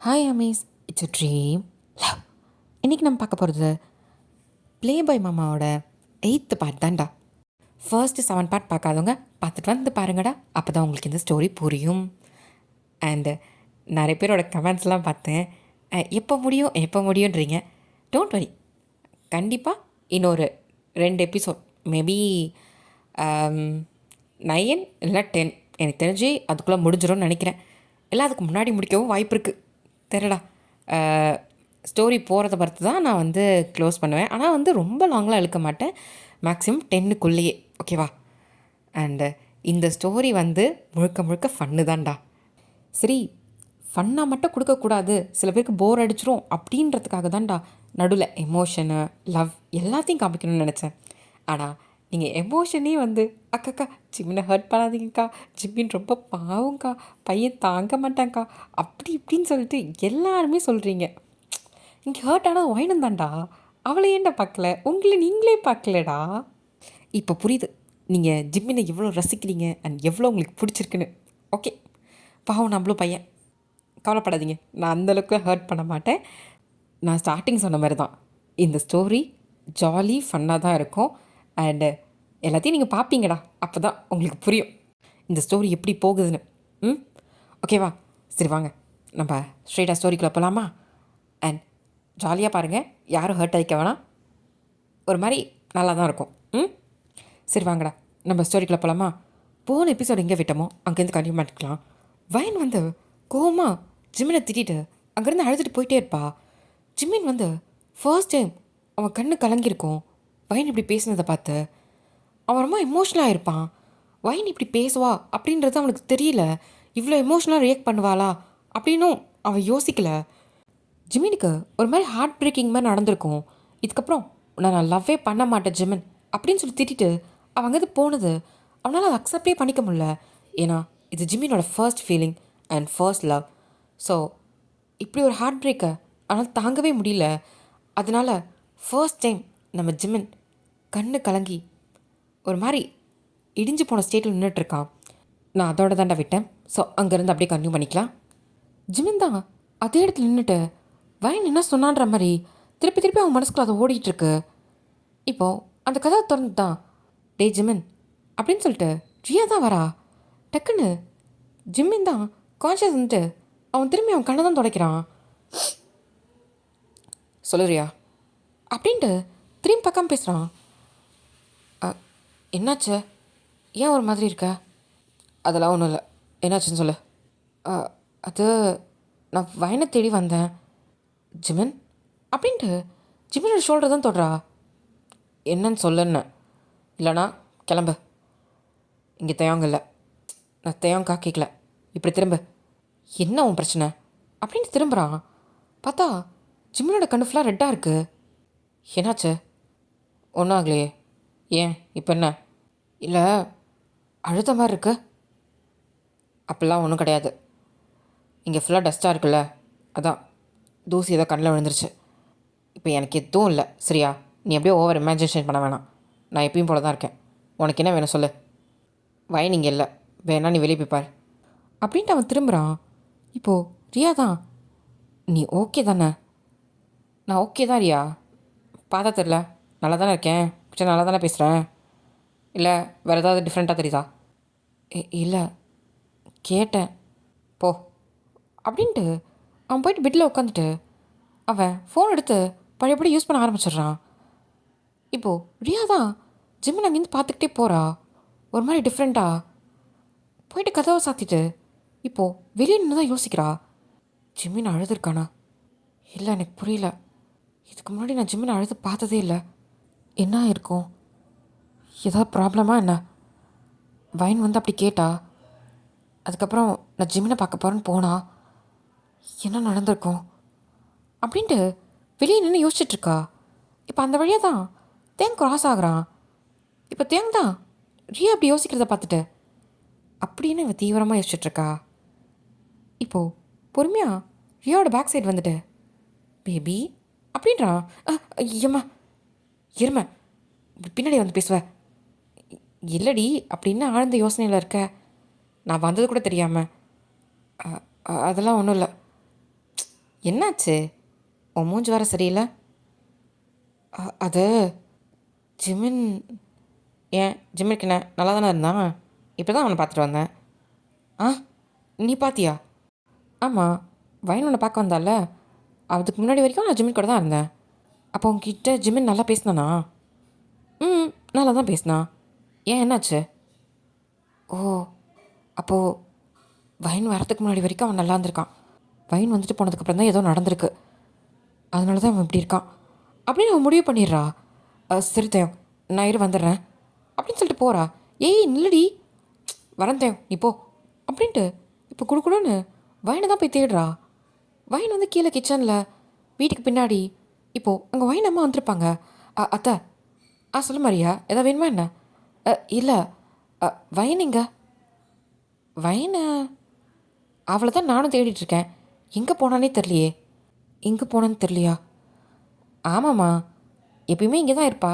Hi armys, it's a dream love. இன்றைக்கி நம்ம பார்க்க போகிறது ப்ளே பாய் மாமாவோட 8th பார்ட் தான்டா. ஃபர்ஸ்ட்டு 7 பார்ட் பார்க்காதவங்க பார்த்துட்டு வந்து பாருங்கடா, அப்போ தான் உங்களுக்கு இந்த ஸ்டோரி புரியும். அண்டு நிறைய பேரோட கமெண்ட்ஸ்லாம் பார்த்தேன். எப்போ முடியும் எப்போ முடியுன்றீங்க. டோன்ட் வரி, கண்டிப்பாக இன்னொரு 2 எபிசோட் மேபி 9 இல்லை 10 எனக்கு தெரிஞ்சு அதுக்குள்ளே முடிஞ்சிடும்னு நினைக்கிறேன். எல்லாம் அதுக்கு முன்னாடி முடிக்கவும் வாய்ப்பு இருக்குது. தெரியலடா, ஸ்டோரி போகிறத பொறுத்து தான் நான் வந்து க்ளோஸ் பண்ணுவேன். ஆனால் வந்து ரொம்ப லாங்லாம் இழுக்க மாட்டேன், மேக்ஸிமம் 10க்குள்ளேயே, ஓகேவா? அண்டு இந்த ஸ்டோரி வந்து முழுக்க முழுக்க ஃபன்னு தான்டா. சரி, ஃபன்னாக மட்டும் கொடுக்கக்கூடாது, சில பேருக்கு போர் அடிச்சிரும் அப்படின்றதுக்காக தான்டா நடுவில் எமோஷனு, லவ் எல்லாத்தையும் காமிக்கணும்னு நினச்சேன். ஆனால் நீங்கள் எமோஷனே வந்து அக்காக்கா ஜிம்மினை ஹர்ட் பண்ணாதீங்கக்கா, ஜிம்மின் ரொம்ப பாவங்க்கா, பையன் தாங்க மாட்டாங்க்கா, அப்படி இப்படின்னு சொல்லிட்டு எல்லாருமே சொல்கிறீங்க. இங்கே ஹர்ட் ஆனால் ஒயினும் தான்டா, அவளை ஏன்டா பார்க்கல, உங்களை நீங்களே பார்க்கலடா. இப்போ புரியுது நீங்கள் ஜிம்மினை எவ்வளோ ரசிக்கிறீங்க அண்ட் எவ்வளோ உங்களுக்கு பிடிச்சிருக்குன்னு. ஓகே, பாவம் நம்மளும் பையன், கவலைப்படாதீங்க, நான் அந்தளவுக்கு ஹர்ட் பண்ண மாட்டேன். நான் ஸ்டார்டிங் சொன்ன மாதிரி தான் இந்த ஸ்டோரி ஜாலி ஃபன்னாக தான் இருக்கும். அண்டு எல்லாத்தையும் நீங்கள் பார்ப்பீங்கடா, அப்போ தான் உங்களுக்கு புரியும் இந்த ஸ்டோரி எப்படி போகுதுன்னு. ஓகேவா? சரி வாங்க, நம்ம ஸ்ட்ரெயிட்டாக ஸ்டோரிக்குள்ளே போகலாமா? அண்ட் ஜாலியாக பாருங்கள், யாரும் ஹர்ட் ஆகிக்க வேணாம், ஒரு மாதிரி நல்லா தான் இருக்கும். சரி வாங்கடா, நம்ம ஸ்டோரிக்குள்ளே போகலாமா? போன எபிசோட் எங்கே விட்டோமோ அங்கேருந்து கண்டினியூ பண்ணிக்கலாம். வயன் வந்து கோவமாக ஜிம்மினை திட்டிட்டு அங்கேருந்து அழுதுட்டு போயிட்டே இருப்பா. ஜிம்மின் வந்து ஃபர்ஸ்ட் டைம் அவன் கண்ணு கலங்கியிருக்கும் வயன் இப்படி பேசினதை பார்த்து. அவன் ரொம்ப எமோஷ்னலாக இருப்பான். வயன் இப்படி பேசுவா அப்படின்றது அவனுக்கு தெரியல. இவ்வளோ எமோஷ்னலாக ரியாக்ட் பண்ணுவாளா அப்படின்னும் அவன் யோசிக்கலை. ஜிமினுக்கு ஒரு மாதிரி ஹார்ட் பிரேக்கிங் மாதிரி நடந்திருக்கும். இதுக்கப்புறம் நான் லவ்வே பண்ண மாட்டேன் ஜிமின் அப்படின்னு சொல்லி திட்டிட்டு அவன் அங்கேருந்து போனது அவனால் அதை அக்செப்டே பண்ணிக்க முடியல. ஏன்னா இது ஜிமினோட first feeling and first love. So இப்படி ஒரு ஹார்ட் பிரேக்கை ஆனால் தாங்கவே முடியல. அதனால் ஃபர்ஸ்ட் டைம் நம்ம ஜிமின் கண்ணு கலங்கி ஒரு மாதிரி இடிஞ்சு போன ஸ்டேட்டில் நின்றுட்டுருக்கான். நான் அதோட தாண்டா விட்டேன். ஸோ அங்கேருந்து அப்படியே கன்டினியூ பண்ணிக்கலாம். ஜிமின் தான் அதே இடத்துல நின்றுட்டு வயன் என்ன சொன்னான்ற மாதிரி திருப்பி திருப்பி அவன் மனசுக்குள்ள அதை ஓடிட்டுருக்கு. இப்போது அந்த கதை திறந்து தான், டே ஜிமின் அப்படின்னு சொல்லிட்டு ரியா தான் வரா. டக்குன்னு ஜிம்மின் தான் கான்ஷியஸ் வந்துட்டு அவன் திரும்பி அவன் கண்ணை தான் துடைக்கிறான். சொல்லுறியா அப்படின்ட்டு திரும்பி பக்கம் பேசுகிறான். என்னாச்சு, ஏன் ஒரு மாதிரி இருக்க? அதெல்லாம் ஒன்றும் இல்லை, என்னாச்சுன்னு சொல்லு. அது நான் வயனை தேடி வந்தேன் ஜிமின் அப்படின்ட்டு ஜிமினோட ஷோல்டர் தான் தொடுறா. என்னன்னு சொல்லுன்னு, இல்லைனா கிளம்பு, இங்கே தேவாங்க இல்லை, நான் தேவாங்கா கேட்கல, இப்படி திரும்ப, என்ன உன் பிரச்சனை அப்படின்ட்டு திரும்புகிறான். பார்த்தா ஜிமினோட கண்ணு ஃபுல்லாக ரெட்டாக இருக்குது. என்னாச்சு? ஒன்றும் ஆகலையே, ஏன் இப்போ என்ன? இல்லை அழுத மாதிரி இருக்கு. அப்படிலாம் ஒன்றும் கிடையாது, இங்கே ஃபுல்லாக டஸ்ட்டாக இருக்குல்ல, அதான் தூசி ஏதோ கண்ணில் விழுந்துருச்சு. இப்போ எனக்கு எதுவும் இல்லை சரியா, நீ அப்படியே ஓவர் இமேஜினேஷன் பண்ண வேணாம். நான் எப்பயும் போல தான் இருக்கேன். உனக்கு என்ன வேணும் சொல்லு. வயன் இங்கே இல்லை, வேணா நீ வெளியே போய்ப்பார் அப்படின்ட்டு அவன் திரும்புகிறான். இப்போது ரியா தான், நீ ஓகே தானே? நான் ஓகே தான் ரியா, பார்த்தா தெரில, நல்லா தானே இருக்கேன், கிட்ட நல்லா தானே பேசுகிறேன், இல்லை வேறு ஏதாவது டிஃப்ரெண்ட்டாக தெரியுதா? இல்லை கேட்டேன் போ அப்படின்ட்டு அவன் போயிட்டு பெட்டில் உட்காந்துட்டு அவன் ஃபோன் எடுத்து பழையபடி யூஸ் பண்ண ஆரம்பிச்சிடுறான். இப்போது ரியா தான் ஜிம்மின் அங்கேருந்து பார்த்துக்கிட்டே போகிறா. ஒரு மாதிரி டிஃப்ரெண்ட்டாக போயிட்டு கதவை சாத்திட்டு இப்போது வெளியே நின்று தான் யோசிக்கிறா. ஜிம்மின் அழுதுருக்கானா? இல்லை எனக்கு புரியல, இதுக்கு முன்னாடி நான் ஜிம்மின் அழுது பார்த்ததே இல்லை. என்ன இருக்கும், ஏதாவது ப்ராப்ளமா என்ன? வயன் வந்து அப்படி கேட்டா, அதுக்கப்புறம் நான் ஜிம்மினை பார்க்க போகிறேன்னு போனா, என்ன நடந்திருக்கும் அப்படின்ட்டு வெளியே நின்று யோசிச்சுட்ருக்கா. இப்போ அந்த வழியாக தான் தேங் கிராஸ் ஆகுறான். இப்போ தேங் தான் ரியா அப்படி யோசிக்கிறத பார்த்துட்டு அப்படின்னு இவன் தீவிரமாக யோசிச்சுட்ருக்கா. இப்போது பொறுமையாக ரியாவோட பேக் சைடு வந்துட்டு பேபி அப்படின்றான். ஐயம்மா இருமை, பின்னாடி வந்து பேசுவேன். இல்லடி அப்படின்னு ஆழ்ந்த யோசனையில் இருக்க, நான் வந்தது கூட தெரியாமல். அதெல்லாம் ஒன்றும் இல்லை, என்னாச்சு? உன் மூஞ்சி வேற சரியில்லை. அது ஜிமின். ஏன் ஜிம்மிற்கு என்ன நல்லா தானே இருந்தான்? இப்போ தான் அவனை பார்த்துட்டு வந்தேன். ஆ, நீ பார்த்தியா? ஆமாம், வயன் உன்னை பார்க்க வந்தால. அதுக்கு முன்னாடி வரைக்கும் நான் ஜிம்மின் கூட தான் இருந்தேன். அப்போ உங்ககிட்ட ஜிம்மின் நல்லா பேசினானா? ம், நல்லா தான் பேசினான். ஏன் என்னாச்சு? ஓ, அப்போது வயன் வரத்துக்கு முன்னாடி வரைக்கும் அவன் நல்லா இருந்திருக்கான். வயன் வந்துட்டு போனதுக்கப்புறம் தான் ஏதோ நடந்திருக்கு. அதனால தான் அவன் இப்படி இருக்கான் அப்படின்னு அவன் முடிவு பண்ணிடுறா. சரி தேவ், நான் வந்துடுறேன் அப்படின்னு சொல்லிட்டு போகிறா. ஏய் நில்லடி, வரேன் தேவ் நீ போ அப்படின்ட்டு இப்போ குடுக்குடுன்னு வயனை தான் போய் தேடுறா. வயன் வந்து கீழே கிச்சனில் வீட்டுக்கு பின்னாடி. இப்போது அங்கே வயன் அம்மா வந்திருப்பாங்க. அத்தை, சொல்ல மாதிரியா எதாவது வேணுமா என்ன? இல்லை, வயனுங்க. வயனை அவளை தான் நானும் தேடிட்டுருக்கேன். எங்கே போனானே தெரியலையே. எங்கே போனான்னு தெரியலையா? ஆமாம்மா, எப்பயுமே இங்கே தான் இருப்பா.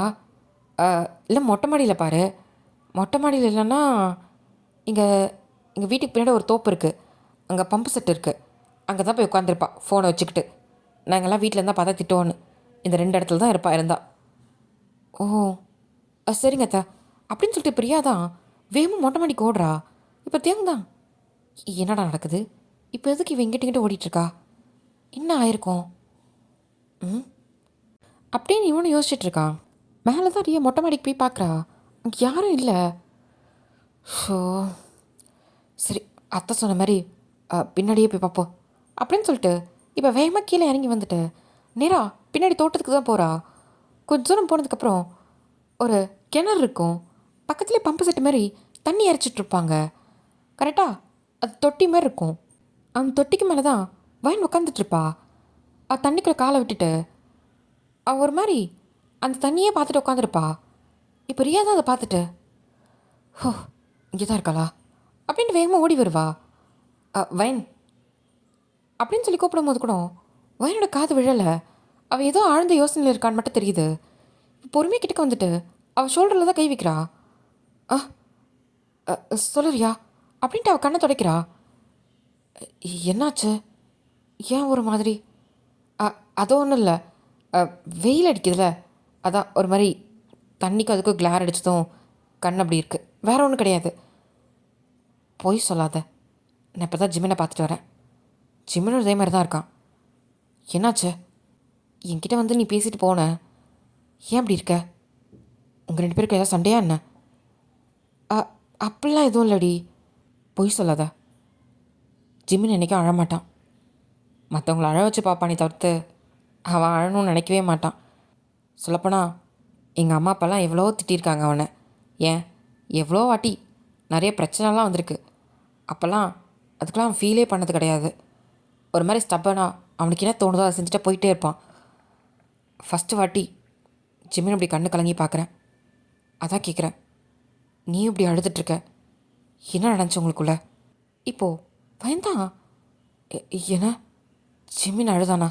இல்லை மொட்டை மாடியில் பாரு. மொட்டை மாடியில் இல்லைன்னா இங்கே எங்கள் வீட்டுக்கு பின்னாடி ஒரு தோப்பு இருக்குது, அங்கே பம்பு செட் இருக்குது. அங்கே தான் போய் உட்காந்துருப்பா ஃபோனை வச்சுக்கிட்டு. நாங்கள்லாம் வீட்டில் இருந்தால் பார்த்தா திட்டுவோன்னு. இந்த 2 இடத்துல தான் இருப்பா இருந்தா. ஓ, சரிங்க அத்தா அப்படின்னு சொல்லிட்டு பிரியா தான் வேகமாக மொட்டை மாடிக்கு ஓடுறா. இப்போ தேங்க தான் என்னடா நடக்குது? இப்போ எதுக்கு இவன் இங்கிட்ட ஓடிட்டுருக்கா? என்ன ஆயிருக்கும்? ம், அப்படின்னு இவனும் யோசிச்சுட்ருக்கான். மேலே தான் ரியா மொட்டை மாடிக்கு போய் பார்க்குறா. அங்கே யாரும் இல்லை. ஸோ சரி, அத்தை சொன்ன மாதிரி பின்னாடியே போய் பார்ப்போம் அப்படின்னு சொல்லிட்டு இப்போ வேகமாக கீழே இறங்கி வந்துட்டு நேரா பின்னாடி தோட்டத்துக்கு தான் போகிறா. கொஞ்ச தூரம் போனதுக்கப்புறம் ஒரு கிணறு இருக்கும். பக்கத்துலேயே பம்பு செட்டு மாதிரி தண்ணி இறைச்சிட்ருப்பாங்க. கரெக்டாக அது தொட்டி மாதிரி இருக்கும். அந்த தொட்டிக்கு மேலே தான் வயன் உட்காந்துட்ருப்பா. தண்ணிக்குள்ளே காலை விட்டுட்டு அவள் ஒரு மாதிரி அந்த தண்ணியே பார்த்துட்டு உட்காந்துருப்பா. இப்போ ரியா தான் அதை பார்த்துட்டு ஹோ, இங்கே தான் இருக்காளா அப்படின்னு வேகமாக ஓடி வருவா. வயன் அப்படின்னு சொல்லி கூப்பிடும் போது கூட வயனோட காது விழலை. அவள் ஏதோ ஆழ்ந்த யோசனையில் இருக்கான்னு மட்டும் தெரியுது. பொறுமையாக கிட்டக்க வந்துட்டு அவள் ஷோல்டரில் தான் கை வைக்கிறா. சொல்லுறியா அப்படின்ட்டு அவள் கண்ணை துடைக்கிறா. என்னாச்சு? ஏன் ஒரு மாதிரி? அது ஒன்றும் இல்லை, வெயில் அடிக்குதுல்ல, அதான் ஒரு மாதிரி தண்ணிக்கு அதுக்கும் கிளார் அடித்ததும் கண் அப்படி இருக்குது, வேற ஒன்றும் கிடையாது. போய் சொல்லாத, நான் இப்போ தான் ஜிம்மினை பார்த்துட்டு வரேன். ஜிம்மினும் இதே மாதிரி தான் இருக்கான். என்னாச்சு? என்கிட்ட வந்து நீ பேசிட்டு போன, ஏன் அப்படி இருக்க? உங்கள் 2 பேருக்கு ஏதாவது சண்டையா என்ன? அப்படிலாம் எதுவும் இல்லடி. பொய் சொல்லாத. ஜிம்மின் என்றைக்கும் அழமாட்டான். மற்றவங்கள அழ வச்சு பார்ப்பானே தவிர்த்து அவன் அழணும்னு நினைக்கவே மாட்டான். சொல்லப்போனால் எங்கள் அம்மா அப்பாலாம் எவ்வளோ திட்டியிருக்காங்க அவனை. ஏன் எவ்வளோ வாட்டி நிறைய பிரச்சனைலாம் வந்திருக்கு. அப்போல்லாம் அதுக்கெலாம் அவன் ஃபீலே பண்ணது கிடையாது. ஒரு மாதிரி ஸ்டப்பனா அவனுக்கு என்ன தோணுதோ அதை செஞ்சுட்டு போயிட்டே இருப்பான். ஃபஸ்ட்டு வாட்டி ஜிம்மின் இப்படி கண்ணு கலங்கி பார்க்குறேன். அதான் கேட்குறேன், நீ இப்படி அழுதுட்ருக்க, என்ன நடந்துச்சு உங்களுக்குள்ள? இப்போது பயந்தான். என்ன ஜிம்மின் அழுதானா?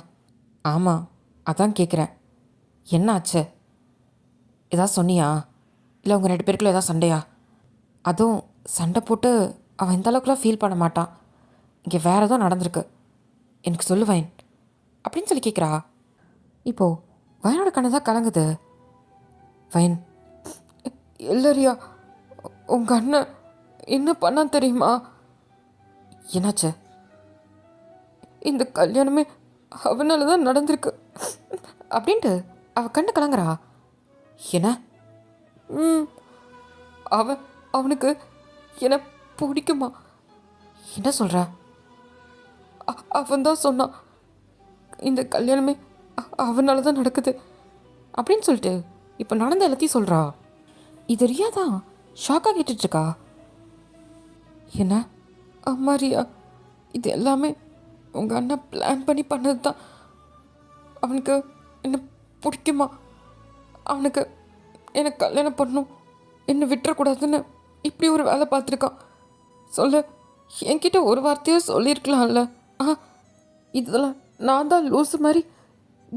ஆமாம், அதான் கேட்குறேன், என்ன ஆச்சு? ஏதாவது சொன்னியா? இல்லை உங்கள் 2 பேருக்குள்ள ஏதாவது சண்டையா? அதுவும் சண்டை போட்டு அவன் இந்த அளவுக்குலாம் ஃபீல் பண்ண மாட்டான். இங்கே வேறு ஏதோ நடந்திருக்கு, எனக்கு சொல்லு வயன் அப்படின்னு சொல்லி கேட்குறா. இப்போது வயனோட கண்ணு தான் கலங்குது. வயன், இல்லையா உங்கள் அண்ணன் என்ன பண்ணான்னு தெரியுமா? என்னாச்சு? இந்த கல்யாணமே அவனால தான் நடந்திருக்கு அப்படின்ட்டு அவள் கண்ணு கலங்குறா. என்ன? அவனுக்கு என்ன பிடிக்குமா? என்ன சொல்கிற? அவன் தான் சொன்னான், இந்த கல்யாணமே அவனால தான் நடக்குது அப்படின்னு சொல்லிட்டு இப்போ நடந்த எல்லாத்தையும் சொல்கிறா. இது ரியா தான் ஷாக்காக கேட்டுட்ருக்கா. என்ன அம்மா ரியா, இது எல்லாமே உங்கள் அண்ணன் பிளான் பண்ணி பண்ணது தான். அவனுக்கு என்ன பிடிக்குமா? அவனுக்கு என்னை கல்யாணம் பண்ணணும், என்னை விட்டுறக்கூடாதுன்னு இப்படி ஒரு வேலை பார்த்துருக்கான். சொல்ல என்கிட்ட ஒரு வார்த்தையோ சொல்லியிருக்கலாம்ல. இதில் நான் தான் லூஸு மாதிரி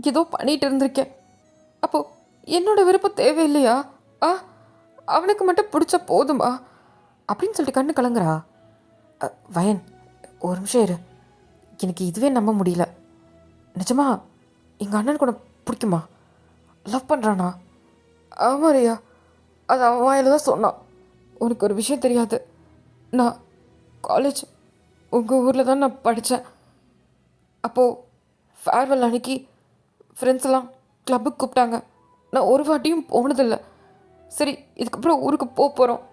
ஏதோ பண்ணிகிட்டு இருந்திருக்கேன். அப்போது என்னோடய விருப்பம் தேவையில்லையா? அவனுக்கு மட்டும் பிடிச்ச போதுமா அப்படின்னு சொல்லிட்டு கண்ணு கலங்குறா. வயன், ஒரு நிமிஷம் இரு, எனக்கு இதுவே நம்ப முடியல. நிஜமா எங்கள் அண்ணன் கூட பிடிக்குமா? லவ் பண்ணுறானா? ஆமாம் ரியா, அது அவன் வாயில தான் சொன்னான். உனக்கு ஒரு விஷயம் தெரியாது, நான் காலேஜ் உங்கள் ஊரில் தான் நான் படித்தேன். அப்போது ஃபேர்வெல் அன்னைக்கு ஃப்ரெண்ட்ஸ் எல்லாம் கிளப்புக்கு கூப்பிட்டாங்க. நான் ஒரு வாட்டியும் போனதில்லை. சரி, இதுக்கப்புறம் ஊருக்கு போகிறோம்,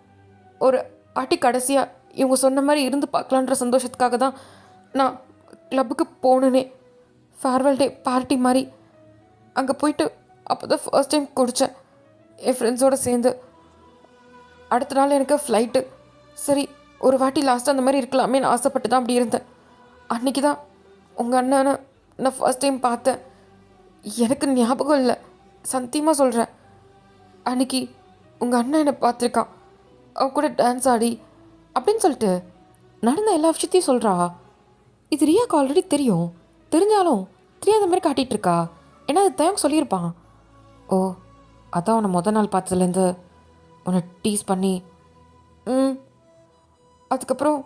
ஒரு வாட்டி கடைசியாக இவங்க சொன்ன மாதிரி இருந்து பார்க்கலான்ற சந்தோஷத்துக்காக தான் நான் கிளப்புக்கு போனேனே. ஃபேர்வெல் டே பார்ட்டி மாதிரி அங்கே போயிட்டு அப்போ தான் ஃபர்ஸ்ட் டைம் குடித்தேன் என் ஃப்ரெண்ட்ஸோடு சேர்ந்து. அடுத்த நாள் எனக்கு ஃப்ளைட்டு. சரி, ஒரு வாட்டி லாஸ்ட்டாக அந்த மாதிரி இருக்கலாமேன்னு ஆசைப்பட்டு தான் அப்படி இருந்தேன். அன்றைக்கி தான் உங்கள் அண்ணனை நான் ஃபர்ஸ்ட் டைம் பார்த்தேன். எனக்கு ஞாபகம் இல்லை, சத்தியமாக சொல்கிறேன். அன்றைக்கி உங்கள் அண்ணன் என்னை பார்த்துருக்கான், அவன் கூட டான்ஸ் ஆடி அப்படின்னு சொல்லிட்டு நடந்த எல்லா விஷயத்தையும் சொல்கிறா. இது ரியாக்கு ஆல்ரெடி தெரியும். தெரிஞ்சாலும் தெரியாத மாதிரி காட்டிகிட்டு இருக்கா. ஏன்னா அது தயங்க சொல்லியிருப்பான். ஓ, அதான் உன்னை மொதல் நாள் பார்த்ததுலேருந்து உன்னை டீஸ் பண்ணி அதுக்கப்புறம்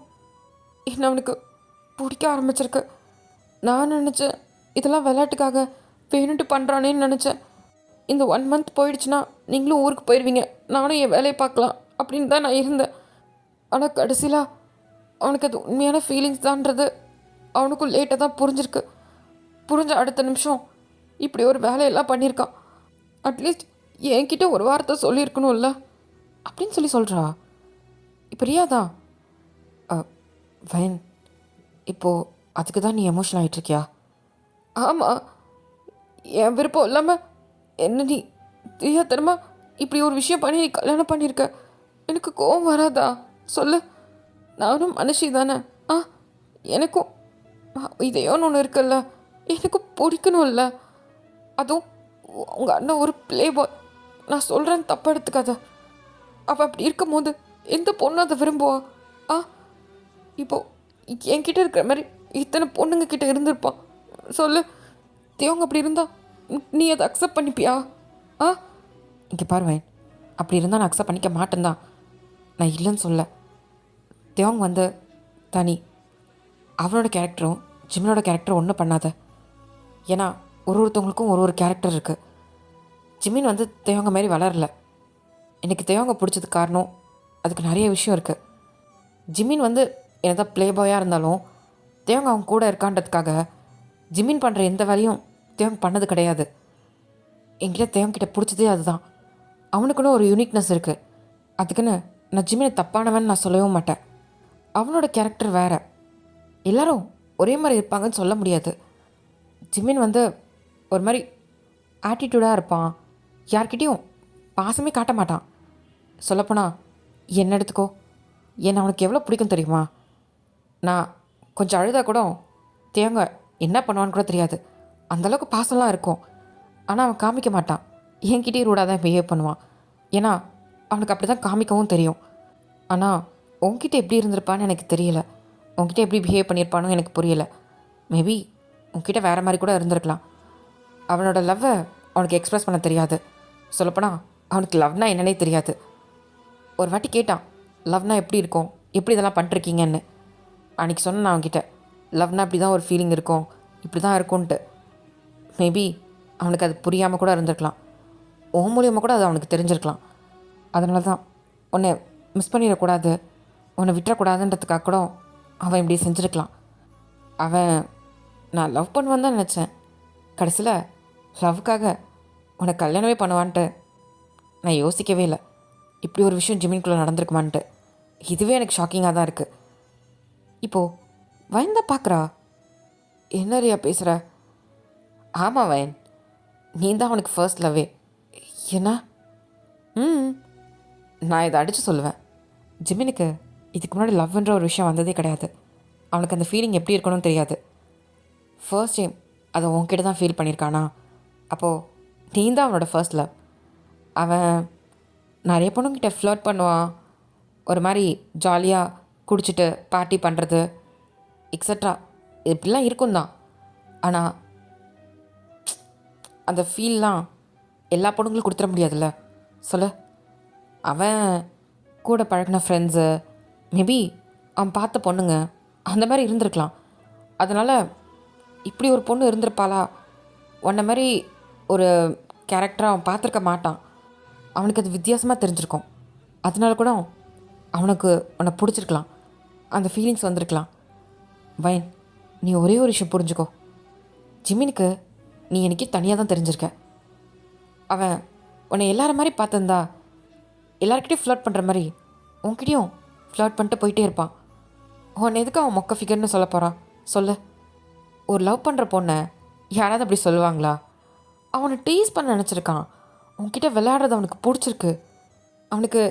என்ன அவனுக்கு பிடிக்க ஆரம்பிச்சிருக்கு. நான் நினச்சேன் இதெல்லாம் விளையாட்டுக்காக வேணுன்ட்டு பண்ணுறானேன்னு நினச்சேன். இந்த 1 மந்த் போயிடுச்சுன்னா நீங்களும் ஊருக்கு போயிடுவீங்க, நானும் என் வேலையை பார்க்கலாம் அப்படின்னு தான் நான் இருந்தேன். ஆனால் கடைசியில் அவனுக்கு அது உண்மையான ஃபீலிங்ஸ் தான்றது அவனுக்கும் லேட்டாக தான் புரிஞ்சிருக்கு. புரிஞ்ச அடுத்த நிமிஷம் இப்படி ஒரு வேலையெல்லாம் பண்ணியிருக்கான். அட்லீஸ்ட் என்கிட்ட ஒரு வார்த்தை சொல்லியிருக்கணும்ல அப்படின்னு சொல்கிறா. இப்போ ரியாதான் வயன், இப்போது அதுக்கு தான் நீ எமோஷனல் ஆகிட்டுருக்கியா? ஆமாம், என் விருப்பம் இல்லாமல் என்ன நீ தெரியாதனமா இப்படி ஒரு விஷயம் பண்ணி நீ கல்யாணம் பண்ணியிருக்க. எனக்கு கோவம் வராதா சொல்லு? நானும் மனுஷி தானே. எனக்கும் இதையோன்னு ஒன்று இருக்குல்ல, எனக்கு பிடிக்கணும்ல. அதுவும் உங்கள் அண்ணன் ஒரு ப்ளே பாய். நான் சொல்கிறேன்னு தப்பாக எடுத்துக்காத. அவள் அப்படி இருக்கும் போது எந்த பொண்ணு அதை விரும்புவா? இப்போது என்கிட்ட இருக்கிற மாதிரி இத்தனை பொண்ணுங்க கிட்ட இருந்திருப்பான். சொல்லு, தேவங்க அப்படி இருந்தா நீ அதை அக்செப்ட் பண்ணிப்பியா? இங்கே பாருவேன், அப்படி இருந்தால் நான் அக்செப்ட் பண்ணிக்க மாட்டேன்தான். நான் இல்லைன்னு சொல்ல. தேவங்க வந்து தனி, அவனோட கேரக்டரும் ஜிமினோட கேரக்டரும் ஒன்றும் பண்ணாத. ஏன்னா ஒருத்தவங்களுக்கும் ஒரு கேரக்டர் இருக்குது. ஜிமின் வந்து தேவங்க மாதிரி வளரல. எனக்கு தேவங்க பிடிச்சது காரணம் அதுக்கு நிறைய விஷயம் இருக்குது. ஜிமின் வந்து என்னதான் ப்ளே பாயாக இருந்தாலும் தேவங்க அவங்க கூட இருக்கான்றதுக்காக ஜிமின் பண்ணுற எந்த வேலையும் தேவங்க பண்ணது கிடையாது. என்கிட்ட தேவங்கிட்ட பிடிச்சதே அதுதான். அவனுக்குன்னு ஒரு யூனிக்னஸ் இருக்குது. அதுக்குன்னு நான் ஜிமினை தப்பானவன் நான் சொல்லவும் மாட்டேன். அவனோட கேரக்டர் வேறு, எல்லோரும் ஒரே மாதிரி இருப்பாங்கன்னு சொல்ல முடியாது. ஜிமின் வந்து ஒரு மாதிரி ஆட்டிடியூடாக இருப்பான். யார்கிட்டையும் பாசமே காட்ட மாட்டான். சொல்லப்போனால் என்ன எடுத்துக்கோ, என்னை அவனுக்கு எவ்வளோ பிடிக்கும் தெரியுமா? நான் கொஞ்சம் அழுதா கூட தேவங்க என்ன பண்ணுவான்னு கூட தெரியாது, அந்தளவுக்கு பாசம்லாம் இருக்கும். ஆனால் அவன் காமிக்க மாட்டான். என்கிட்டயே ரூடாக தான் பிஹேவ் பண்ணுவான். ஏன்னா அவனுக்கு அப்படி தான் காமிக்கவும் தெரியும். ஆனால் உன்கிட்ட எப்படி இருந்திருப்பான்னு எனக்கு தெரியல. உன்கிட்ட எப்படி பிஹேவ் பண்ணியிருப்பானோ எனக்கு புரியலை. மேபி உன்கிட்ட வேறு மாதிரி கூட இருந்திருக்கலாம். அவனோட லவ்வை அவனுக்கு எக்ஸ்ப்ரெஸ் பண்ண தெரியாது. சொல்லப்போனால் அவனுக்கு லவ்னா என்னன்னே தெரியாது. ஒரு வாட்டி கேட்டான், லவ்னா எப்படி இருக்கும், எப்படி இதெல்லாம் பண்ணிருக்கீங்கன்னு. அன்றைக்கி சொன்னேன் நான் அவன்கிட்ட, லவ்னா இப்படி தான் ஒரு ஃபீலிங் இருக்கும், இப்படி தான் இருக்கும்ன்ட்டு. மேபி அவனுக்கு அது புரியாமல் கூட இருந்திருக்கலாம். ஓ மூலியமாக கூட அது அவனுக்கு தெரிஞ்சிருக்கலாம். அதனால தான் உன்னை மிஸ் பண்ணிடக்கூடாது, உன்னை விட்டுறக்கூடாதுன்றதுக்காக கூட அவன் இப்படி செஞ்சுருக்கலாம். அவன் நான் லவ் பண்ணுவான்னு தான் நினச்சேன். கடைசியில் லவ்வுக்காக உன்னை கல்யாணமே பண்ணுவான்ட்டு நான் யோசிக்கவே இல்லை. இப்படி ஒரு விஷயம் ஜிமின்குள்ளே நடந்திருக்குமான்ட்டு இதுவே எனக்கு ஷாக்கிங்காக தான் இருக்குது. இப்போது வயன் தான் பார்க்குறா. என்ன ரியா பேசுகிற? ஆமாம் வயன், நீ தான் அவனுக்கு ஃபர்ஸ்ட் லவ்வே. என்ன? நான் இதை அடித்து சொல்லுவேன். ஜிமினுக்கு இதுக்கு முன்னாடி லவ்ன்ற ஒரு விஷயம் வந்ததே கிடையாது. அவனுக்கு அந்த ஃபீலிங் எப்படி இருக்கணும்னு தெரியாது. ஃபர்ஸ்ட் டைம் அதை உன்கிட்ட தான் ஃபீல் பண்ணியிருக்கானா? அப்போது நீ தான் அவனோட ஃபர்ஸ்ட் லவ். அவன் நிறைய பொண்ணுங்கிட்ட ஃப்ளர்ட் பண்ணுவான், ஒரு மாதிரி ஜாலியாக குடிச்சிட்டு பார்ட்டி பண்ணுறது எக்ஸட்ரா இப்படிலாம் இருக்கும் தான். ஆனால் அந்த ஃபீல்லாம் எல்லா பொண்ணுங்களும் கொடுத்துட முடியாதுல்ல சொல்லு. அவன் கூட பழகின ஃப்ரெண்ட்ஸு, மேபி அவன் பார்த்த பொண்ணுங்க அந்த மாதிரி இருந்திருக்கலாம். அதனால் இப்படி ஒரு பொண்ணு இருந்திருப்பாளா, உன்ன மாதிரி ஒரு கேரக்டரை அவன் பார்த்துருக்க மாட்டான். அவனுக்கு அது வித்தியாசமாக தெரிஞ்சிருக்கும். அதனால கூட அவனுக்கு உன்னை பிடிச்சிருக்கலாம், அந்த ஃபீலிங்ஸ் வந்திருக்கலாம். வைன், நீ ஒரே ஒரு விஷயம் புரிஞ்சுக்கோ. ஜிமினுக்கு நீ எனக்கு தனியாக தான் தெரிஞ்சிருக்க. அவன் உன்னை எல்லார மாதிரி பார்த்துருந்தா எல்லாருக்கிட்டையும் ஃப்ளர்ட் பண்ணுற மாதிரி உன்கிட்டையும் ஃப்ளர்ட் பண்ணிட்டு போயிட்டே இருப்பான். உன்னை எதுக்கு அவன் மொக்க ஃபிகர்னு சொல்ல போகிறான் சொல்லு? ஒரு லவ் பண்ணுற பொண்ணை யாராவது அப்படி சொல்லுவாங்களா? அவனை டீஸ் பண்ண நினச்சிருக்கான். அவன்கிட்ட விளையாடுறது அவனுக்கு பிடிச்சிருக்கு. அவனுக்கு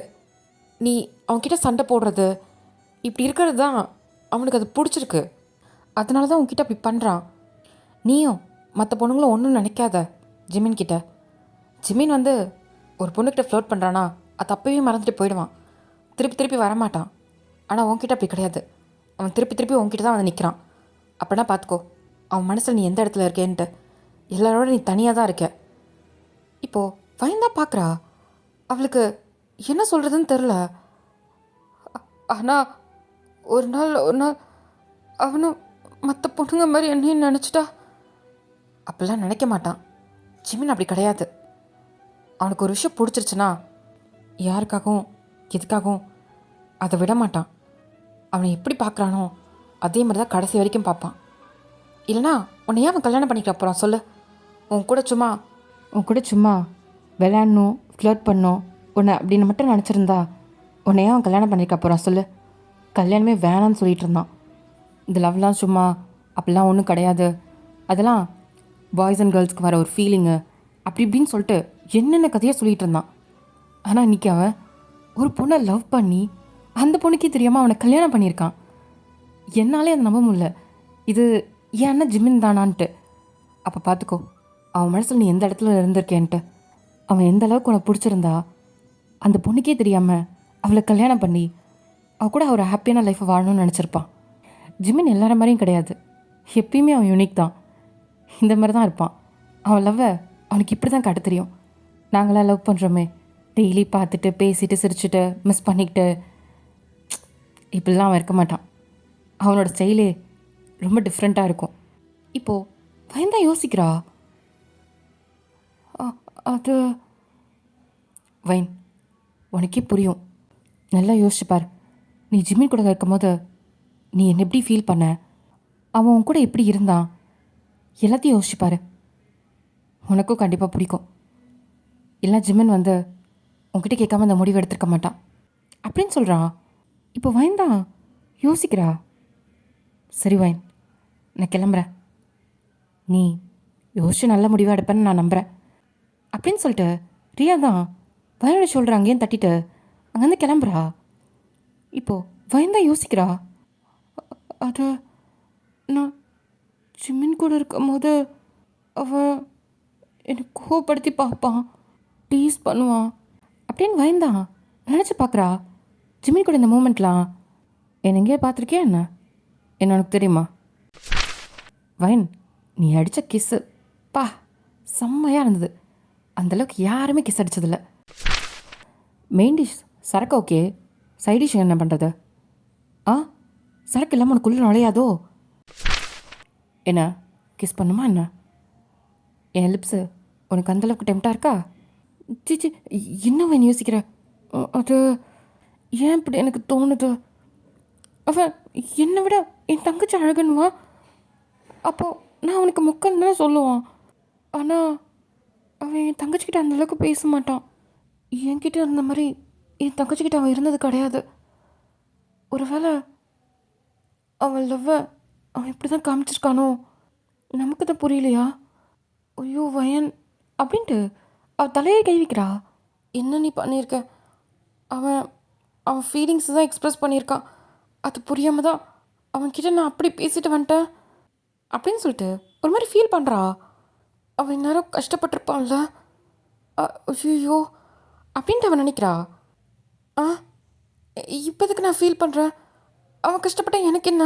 நீ அவன்கிட்ட சண்டை போடுறது இப்படி இருக்கிறது தான் அவனுக்கு அது பிடிச்சிருக்கு. அதனால தான் உன்கிட்ட அப்படி பண்ணுறான். நீயும் மற்ற பொண்ணுங்களும் ஒன்றும் நினைக்காத ஜிமின் கிட்ட. ஜிமின் வந்து ஒரு பொண்ணுக்கிட்ட ஃப்ளோட் பண்ணுறானா அது அப்பவே மறந்துட்டு போயிடுவான், திருப்பி திருப்பி வரமாட்டான். ஆனால் உன்கிட்ட அப்படி கிடையாது. அவன் திருப்பி திருப்பி உன்கிட்ட தான் வந்து நிற்கிறான். அப்படின்னா பார்த்துக்கோ அவன் மனசில் நீ எந்த இடத்துல இருக்கேன்ட்டு. எல்லாரோட நீ தனியாக தான் இருக்க. இப்போது ஃபைன் தான் பார்க்குறா. அவளுக்கு என்ன சொல்கிறதுன்னு தெரில. ஆனால் ஒரு நாள் அவனும் மற்ற பொண்ணுங்க மாதிரி என்னையும் நினச்சிட்டா. அப்படிலாம் நினைக்க மாட்டான். ஜிமின் அப்படி கிடையாது. அவனுக்கு ஒரு விஷயம் பிடிச்சிருச்சுன்னா யாருக்காகவும் எதுக்காகவும் அதை விட மாட்டான். அவனை எப்படி பார்க்குறானோ அதே மாதிரி தான் கடைசி வரைக்கும் பார்ப்பான். இல்லைனா உன்னை ஏன் அவன் கல்யாணம் பண்ணிக்க அப்புறம் சொல்லு? உன் கூட சும்மா விளையாடணும், ஃப்ளர்ட் பண்ணணும் உன்னை அப்படின்னு மட்டும் நினச்சிருந்தா உன்னை ஏன் அவன் கல்யாணம் பண்ணிக்க அப்புறம் சொல்லு? கல்யாணமே வேணான்னு சொல்லிட்டு இருந்தான். இந்த லவ்லாம் சும்மா அப்படிலாம் ஒன்றும் கிடையாது, அதெல்லாம் பாய்ஸ் அண்ட் கேர்ள்ஸ்க்கு வர ஒரு ஃபீலிங்கு அப்படி இப்படின்னு சொல்லிட்டு என்னென்ன கதையாக சொல்லிகிட்டு இருந்தான். ஆனால் இன்றைக்கி அவன் ஒரு பொண்ணை லவ் பண்ணி அந்த பொண்ணுக்கே தெரியாமல் அவனை கல்யாணம் பண்ணியிருக்கான். என்னாலே அதை நம்ப முடியல. இது ஏன்னா ஜிமின் தானான்ட்டு. அப்போ பார்த்துக்கோ அவன் மனசில் நீ எந்த இடத்துல இருந்திருக்கேன்ட்டு. அவன் எந்த அளவுக்கு உனக்கு பிடிச்சிருந்தா அந்த பொண்ணுக்கே தெரியாமல் அவளை கல்யாணம் பண்ணி கூட ஒரு ஹாப்பியான லைஃப்பை வாழணும்னு நினச்சிருப்பான். ஜிமின் எல்லார மாதிரியும் கிடையாது. எப்பயுமே அவன் யூனிக் தான். இந்த மாதிரி தான் இருப்பான். அவன் லவ்வை அவனுக்கு இப்படி தான் காட்ட தெரியும். நாங்களாம் லவ் பண்ணுறோமே, டெய்லி பார்த்துட்டு பேசிட்டு சிரிச்சுட்டு மிஸ் பண்ணிக்கிட்டு இப்படிலாம் அவன் இருக்க மாட்டான். அவனோட ஸ்டைலே ரொம்ப டிஃப்ரெண்ட்டாக இருக்கும். இப்போது பயந்தா யோசிக்கிறா. அது வைன், உனக்கே புரியும். நல்லா யோசிச்சுப்பார். நீ ஜிம்மின் கூட இருக்கும் போது நீ என்ன எப்படி ஃபீல் பண்ண, அவன் உன் கூட எப்படி இருந்தான், எல்லாத்தையும் யோசிச்சுப்பார். உனக்கும் கண்டிப்பாக பிடிக்கும். இல்லை ஜிம்மின் வந்து உன்கிட்ட கேட்காம அந்த முடிவு எடுத்துருக்க மாட்டான் அப்படின்னு சொல்கிறான். இப்போ வைன் தான் யோசிக்கிறா. சரி வைன், நான் கிளம்புறேன். நீ யோசிச்சு நல்ல முடிவாக எடுப்பேன்னு நான் நம்புகிறேன் அப்படின்னு சொல்லிட்டு ரியா தான் வயனோட ஷோல்டர் அங்கேயும் தட்டிட்டு அங்கேருந்து கிளம்புறா. இப்போது வயன் தான் யோசிக்கிறா. அது நான் ஜிம்மின் கூட இருக்கும் போது அவன் என்னை கோவப்படுத்தி பார்ப்பான், டீஸ் பண்ணுவான் அப்படின்னு வயந்தான் நினச்சி பார்க்குறா. ஜிம்மின் கூட இந்த மூமெண்ட்லாம் என்ன எங்கேயே பார்த்துருக்கியா என்ன உனக்கு தெரியுமா? வயன், நீ அடித்த கிஸ்ஸு பா செம்மையாக இருந்தது. அந்தளவுக்கு யாருமே கிஸ் அடித்ததில்ல. மெயின் டிஷ் சரக்கு ஓகே, சைட் டிஷ் என்ன பண்ணுறது? சரக்கு இல்லாமல் உனக்குள்ளே நுழையாதோ? என்ன கிஸ் பண்ணுமா என்ன? என் லிப்ஸு உனக்கு அந்தளவுக்கு டெம்ப்டாக இருக்கா? சிச்சி, என்ன வேணும் யோசிக்கிற? அது ஏன் இப்படி எனக்கு தோணுது? அவன் என்னை விட என் தங்கச்சி அழகன்னுவா. அப்போது நான் அவனுக்கு மொக்கன்னு தான் சொல்லுவான். ஆனால் அவன் என் தங்கச்சிக்கிட்ட அந்தளவுக்கு பேச மாட்டான். என்கிட்ட இருந்த மாதிரி என் தங்கச்சிக்கிட்ட அவன் இருந்தது கிடையாது. ஒருவேளை அவன் லவ்வை அவன் இப்படி தான் காமிச்சிருக்கானோ, நமக்கு தான் புரியலையா? ஐயோ வயன் அப்படின்ட்டு அவள் தலையை கை வைக்கிறா. என்ன நீ பண்ணியிருக்க? அவன் அவன் ஃபீலிங்ஸ் தான் எக்ஸ்ப்ரெஸ் பண்ணியிருக்கான். அது புரியாமல் தான் அவன்கிட்ட நான் அப்படி பேசிட்டு வந்துட்டேன் அப்படின்னு சொல்லிட்டு ஒரு மாதிரி ஃபீல் பண்ணுறா. அவன் இந்நேரம் கஷ்டப்பட்டிருப்பான்ல, ஐயோ அப்படின்ட்டு அவன் நினைக்கிறா. இப்போதுக்கு நான் ஃபீல் பண்ணுறேன், அவன் கஷ்டப்பட்டேன் எனக்கு என்ன?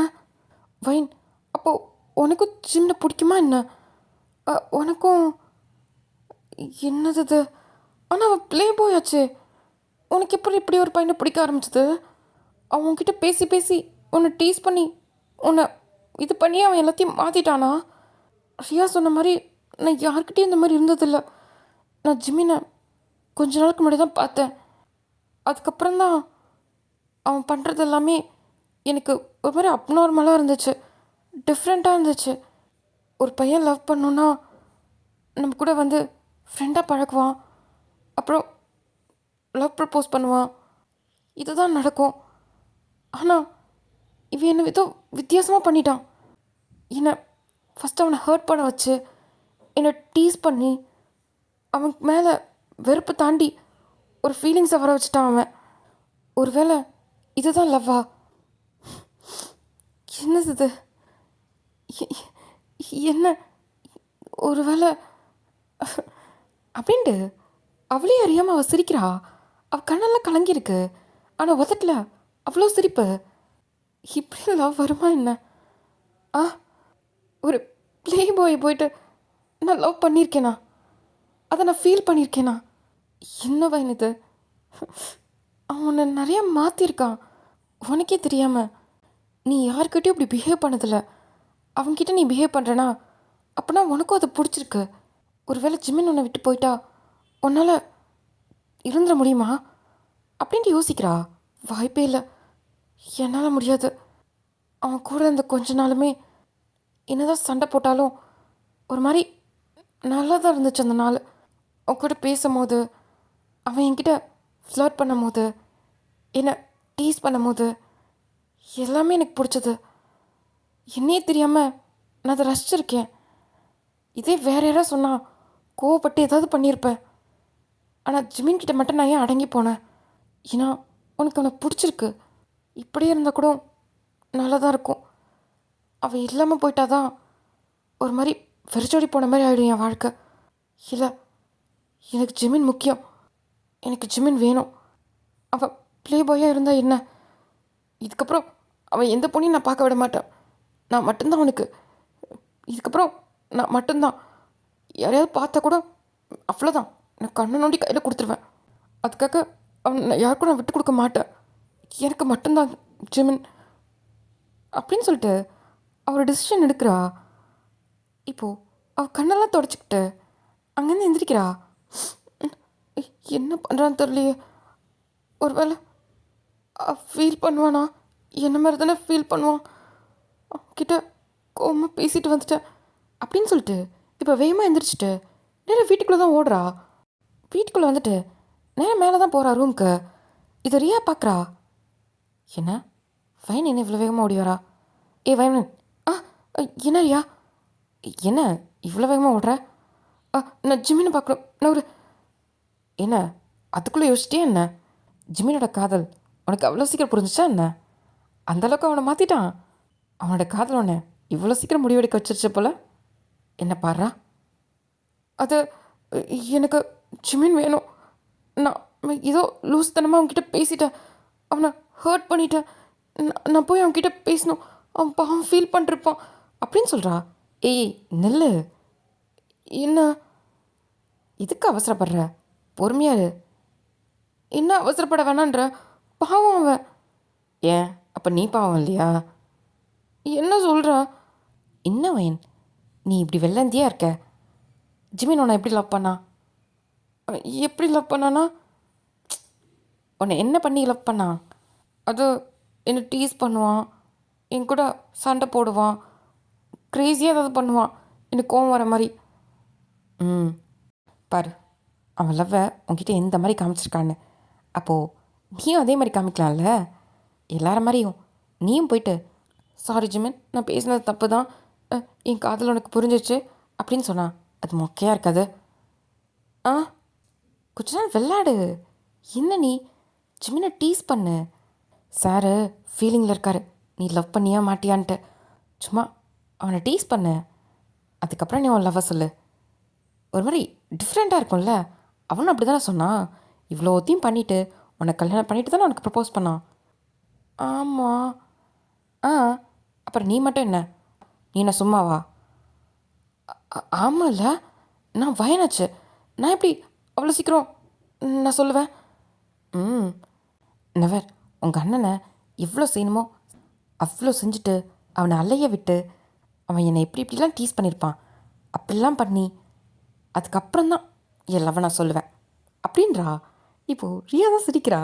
வைன், அப்போது உனக்கும் ஜிம்னை பிடிக்குமா என்ன? உனக்கும் என்னது இது? ஆனால் அவன் ப்ளே பாய் ஆச்சு. உனக்கு எப்படி இப்படி ஒரு பையனை பிடிக்க ஆரம்பிச்சது? அவன்கிட்ட பேசி பேசி உன்னை டீஸ் பண்ணி உன்னை இது பண்ணி அவன் எல்லாத்தையும் மாற்றிட்டானா? ரியா சொன்ன மாதிரி நான் யார்கிட்டயும் இந்த மாதிரி இருந்ததில்ல. நான் ஜிமினை கொஞ்ச நாளுக்கு முன்னாடி தான் பார்த்தேன். அதுக்கப்புறம் தான் அவன் பண்ணுறது எல்லாமே எனக்கு ஒரு மாதிரி அப்நார்மலாக இருந்துச்சு, டிஃப்ரெண்ட்டாக இருந்துச்சு. ஒரு பையன் லவ் பண்ணோன்னா நம்ம கூட வந்து ஃப்ரெண்டாக பழகுவான், அப்புறம் லவ் ப்ரப்போஸ் பண்ணுவான், இதுதான் நடக்கும். ஆனால் இவன் என்ன ஏதோ வித்தியாசமாக பண்ணிட்டான். என்னை ஃபஸ்ட்டு அவனை ஹர்ட் பண்ண வச்சு என்னை டீஸ் பண்ணி அவன் மேலே வெறுப்பு தாண்டி ஒரு ஃபீலிங்ஸை வர வச்சுட்டான் அவன். ஒருவேளை இதுதான் லவ்வா? என்னது இது? என்ன ஒருவேளை அப்படின்ட்டு அவளே அறியாமல் அவள் சிரிக்கிறா. அவள் கண்ணெல்லாம் கலங்கியிருக்கு, ஆனால் உதட்டில் அவ்வளோ சிரிப்பு. இப்படி லவ் வருமா என்ன? ஆ, ஒரு ப்ளே பாய் போயிட்டு நான் லவ் பண்ணியிருக்கேனா? அதை நான் ஃபீல் பண்ணியிருக்கேனா? என்னவா இது? அவனை நிறையா மாற்றிருக்கான் உனக்கே தெரியாமல். நீ யார்கிட்டயும் இப்படி பிஹேவ் பண்ணதில்ல, அவன்கிட்ட நீ பிஹேவ் பண்ணுறனா அப்படின்னா உனக்கும் அது பிடிச்சிருக்கு. ஒருவேளை ஜிமின் உன்னை விட்டு போயிட்டா உன்னால் இருந்துட முடியுமா அப்படின்ட்டு யோசிக்கிறா. வாய்ப்பே இல்லை, என்னால் முடியாது. அவன் கூட இருந்த கொஞ்ச நாளுமே என்னதான் சண்டை போட்டாலும் ஒரு மாதிரி நல்லா தான் இருந்துச்சு அந்த நாள். அவன் கூட பேசும்போது, அவன் என்கிட்ட ஃப்ளர்ட் பண்ணும் போது, என்னை டீஸ் பண்ணும் போது எல்லாமே எனக்கு பிடிச்சது. என்னையே தெரியாமல் நான் அதை ரசிச்சிருக்கேன். இதே வேற யாராவது சொன்னால் கோவப்பட்டு ஏதாவது பண்ணியிருப்பேன். ஆனால் ஜிமின் கிட்ட மட்டும் நான் ஏன் அடங்கி போனேன்? ஏன்னா உனக்கு அவனை பிடிச்சிருக்கு. இப்படியே இருந்தால் கூட நல்லா தான் இருக்கும். அவள் இல்லாமல் போயிட்டாதான் ஒரு மாதிரி வெறிச்சோடி போன மாதிரி ஆகிடும் என் வாழ்க்கை. இல்லை, எனக்கு ஜிமின் முக்கியம், எனக்கு ஜிமின் வேணும். அவள் ப்ளே பாயாக இருந்தால் என்ன? இதுக்கப்புறம் அவன் எந்த பொண்ணையும் நான் பார்க்க விட மாட்டேன். நான் மட்டும்தான் அவனுக்கு. இதுக்கப்புறம் நான் மட்டும்தான். யாரையாவது பார்த்தா கூட அவ்வளோதான், நான் கண்ணை நோண்டி கையில் கொடுத்துருவேன். அதுக்காக அவன் யாருக்கும் நான் விட்டு கொடுக்க மாட்டேன். எனக்கு மட்டும்தான் ஜிமின் அப்படின்னு சொல்லிட்டு அவர் டிசிஷன் எடுக்கிறா. இப்போது அவள் கண்ணெல்லாம் தொடச்சிக்கிட்டு அங்கேருந்து எந்திரிக்கிறா. என்ன பண்ணுறான்னு தெரியலையே. ஒரு வேளை ஃபீல் பண்ணுவானா? என்ன மாதிரி தானே ஃபீல் பண்ணுவான். அவன்கிட்ட கோவமாக பேசிட்டு வந்துட்டேன் அப்படின்னு சொல்லிட்டு இப்போ வேகமாக எந்திரிச்சிட்டு நேராக வீட்டுக்குள்ளே தான் ஓடுறா. வீட்டுக்குள்ளே வந்துட்டு நேராக மேலே தான் போகிறா ரூமுக்கு. இதை ரியா பார்க்குறா. என்ன வயன் என்ன இவ்வளோ வேகமாக ஓடி வரா? ஏ வயன், ஆ என்ன ரியா, என்ன இவ்வளோ வேகமாக ஓடுற? நான் ஜிமினை பார்க்கணும். நான் ஒரு என்ன அதுக்குள்ளே யோசிச்சிட்டே என்ன? ஜிமினோட காதல் உனக்கு அவ்வளோ சீக்கிரம் புரிஞ்சிச்சா என்ன? அந்தளவுக்கு அவனை மாற்றிட்டான். அவனோட காதல் உன்னை இவ்வளோ சீக்கிரம் முடிவெடுக்க வச்சிருச்ச போல. என்ன பாடுறா? அது எனக்கு ஜிமின் வேணும். நான் ஏதோ லூஸ்தனமாக அவன்கிட்ட பேசிட்டேன், அவனை ஹர்ட் பண்ணிட்டேன். நான் போய் அவன்கிட்ட பேசணும், அவன் பாவம் ஃபீல் பண்ணிருப்பான் அப்படின்னு சொல்கிறா. ஏய் நெல்லு, என்ன இதுக்கு அவசரப்படுற? பொறுமையாரு. என்ன அவசரப்பட வேணான்ற? பாவம் அவன். ஏன் அப்போ நீ பாவம் இல்லையா? என்ன சொல்கிற? என்ன வயன், நீ இப்படி வெள்ளந்தியா இருக்க? ஜிமின் உன்னை எப்படி லவ் பண்ணா? எப்படி லவ் பண்ணானா? உன்னை என்ன பண்ணி லவ் பண்ணா? அது என்னை டீஸ் பண்ணுவான், என் கூட சண்டை போடுவான், க்ரேஸியாக ஏதாவது பண்ணுவான், எனக்கு கோவம் வர மாதிரி. பாரு, அவன் லவ்வை உன்கிட்ட எந்த மாதிரி காமிச்சிருக்கான்னு. அப்போது நீயும் அதே மாதிரி காமிக்கலாம்ல, எல்லார மாதிரியும். நீயும் போயிட்டு சாரி ஜிமின், நான் பேசினது தப்பு தான், என் காதல் உனக்கு புரிஞ்சிச்சு அப்படின்னு சொன்னா அது மொக்கையாக இருக்காது? ஆ, கொஞ்ச நாள் விளாடு. என்ன நீ ஜிமினை டீஸ் பண்ணு. சாரு ஃபீலிங்கில் இருக்காரு, நீ லவ் பண்ணியா மாட்டியான்ட்டு. சும்மா அவனை டீஸ் பண்ணு, அதுக்கப்புறம் நீ அவன் லவ்வை சொல்லு. ஒரு மாதிரி டிஃப்ரெண்ட்டாக இருக்கும்ல. அவனும் அப்படி தானே சொன்னான். இவ்வளோத்தையும் பண்ணிவிட்டு உன்னை கல்யாணம் பண்ணிட்டு தானே உனக்கு ப்ரப்போஸ் பண்ணான். ஆமாம். ஆ, அப்புறம் நீ மட்டும் என்ன, நீ என்ன சும்மாவா? ஆமாம்ல, நான் வயனாச்சு, நான் எப்படி அவ்வளோ சீக்கிரம் நான் சொல்லுவேன்? நெவர். உங்கள் அண்ணனை எவ்வளோ செய்யணுமோ அவ்வளோ செஞ்சுட்டு அவனை அலைய விட்டு அவன் என்னை எப்படி இப்படிலாம் டீஸ் பண்ணியிருப்பான். அப்படிலாம் பண்ணி அதுக்கப்புறம் தான் என் லவ்வை நான் சொல்லுவேன் அப்படின்றா. இப்போது ரியா தான் சிரிக்கிறா.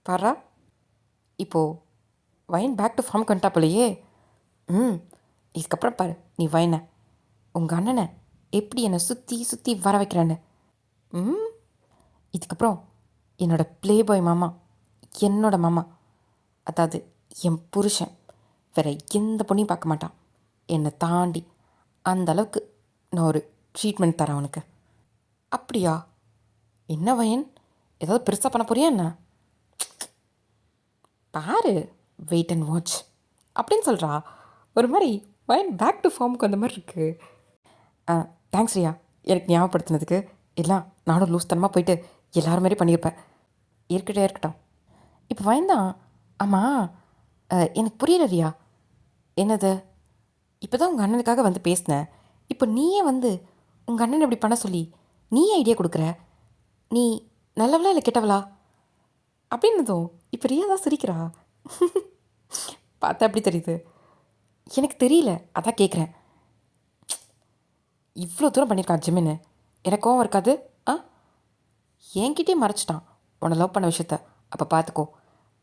பாரா, இப்போது வைன் பேக் டு ஃபார்ம் கண்டா போலையே. இதுக்கப்புறம் பாரு நீ வைனை உங்கள் அண்ணனை எப்படி என்னை சுற்றி சுற்றி வர வைக்கிறான்னு. ம் இதுக்கப்புறம் என்னோட ப்ளே பாய் மாமா, என்னோட மாமா, அதாவது என் புருஷன் வேற எந்த பொண்ணையும் பார்க்க மாட்டான் என்னை தாண்டி. அந்த அளவுக்கு நான் ஒரு ட்ரீட்மெண்ட் தரேன் அவனுக்கு. அப்படியா? என்ன வயன், ஏதாவது பெருசாக பண்ண போறியா என்ன? பாரு, வெயிட் அண்ட் வாட்ச் அப்படின்னு சொல்கிறா. ஒரு மாதிரி வயன் பேக் டு ஃபார்முக்கு அந்த மாதிரி இருக்குது. தேங்க்ஸ் ரியா, எனக்கு ஞாபகப்படுத்தினதுக்கு. எல்லாம் நானும் லூஸ் தனமாக போயிட்டு எல்லாரும் மாதிரி பண்ணியிருப்பேன். இருக்கட்டும். இப்போ வயன்தான். ஆமாம், எனக்கு புரியல ரியா. என்னது? இப்போ தான் உங்கள் அண்ணனுக்காக வந்து பேசினேன். இப்போ நீயே வந்து உங்கள் அண்ணன் இப்படி பண்ண சொல்லி நீயே ஐடியா கொடுக்குற. நீ நல்லவளா இல்லை கெட்டவளா அப்படின்னதும் இப்போ ரியா தான் சிரிக்கிறா. பார்த்தா எப்படி தெரியுது? எனக்கு தெரியல, அதான் கேட்குறேன். இவ்வளோ தூரம் பண்ணியிருக்கான் ஜிமின்னு, எனக்கு கோவம் இருக்காது? என்கிட்டே மறைச்சிட்டான் உன்னை லவ் பண்ண விஷயத்த. அப்போ பார்த்துக்கோ,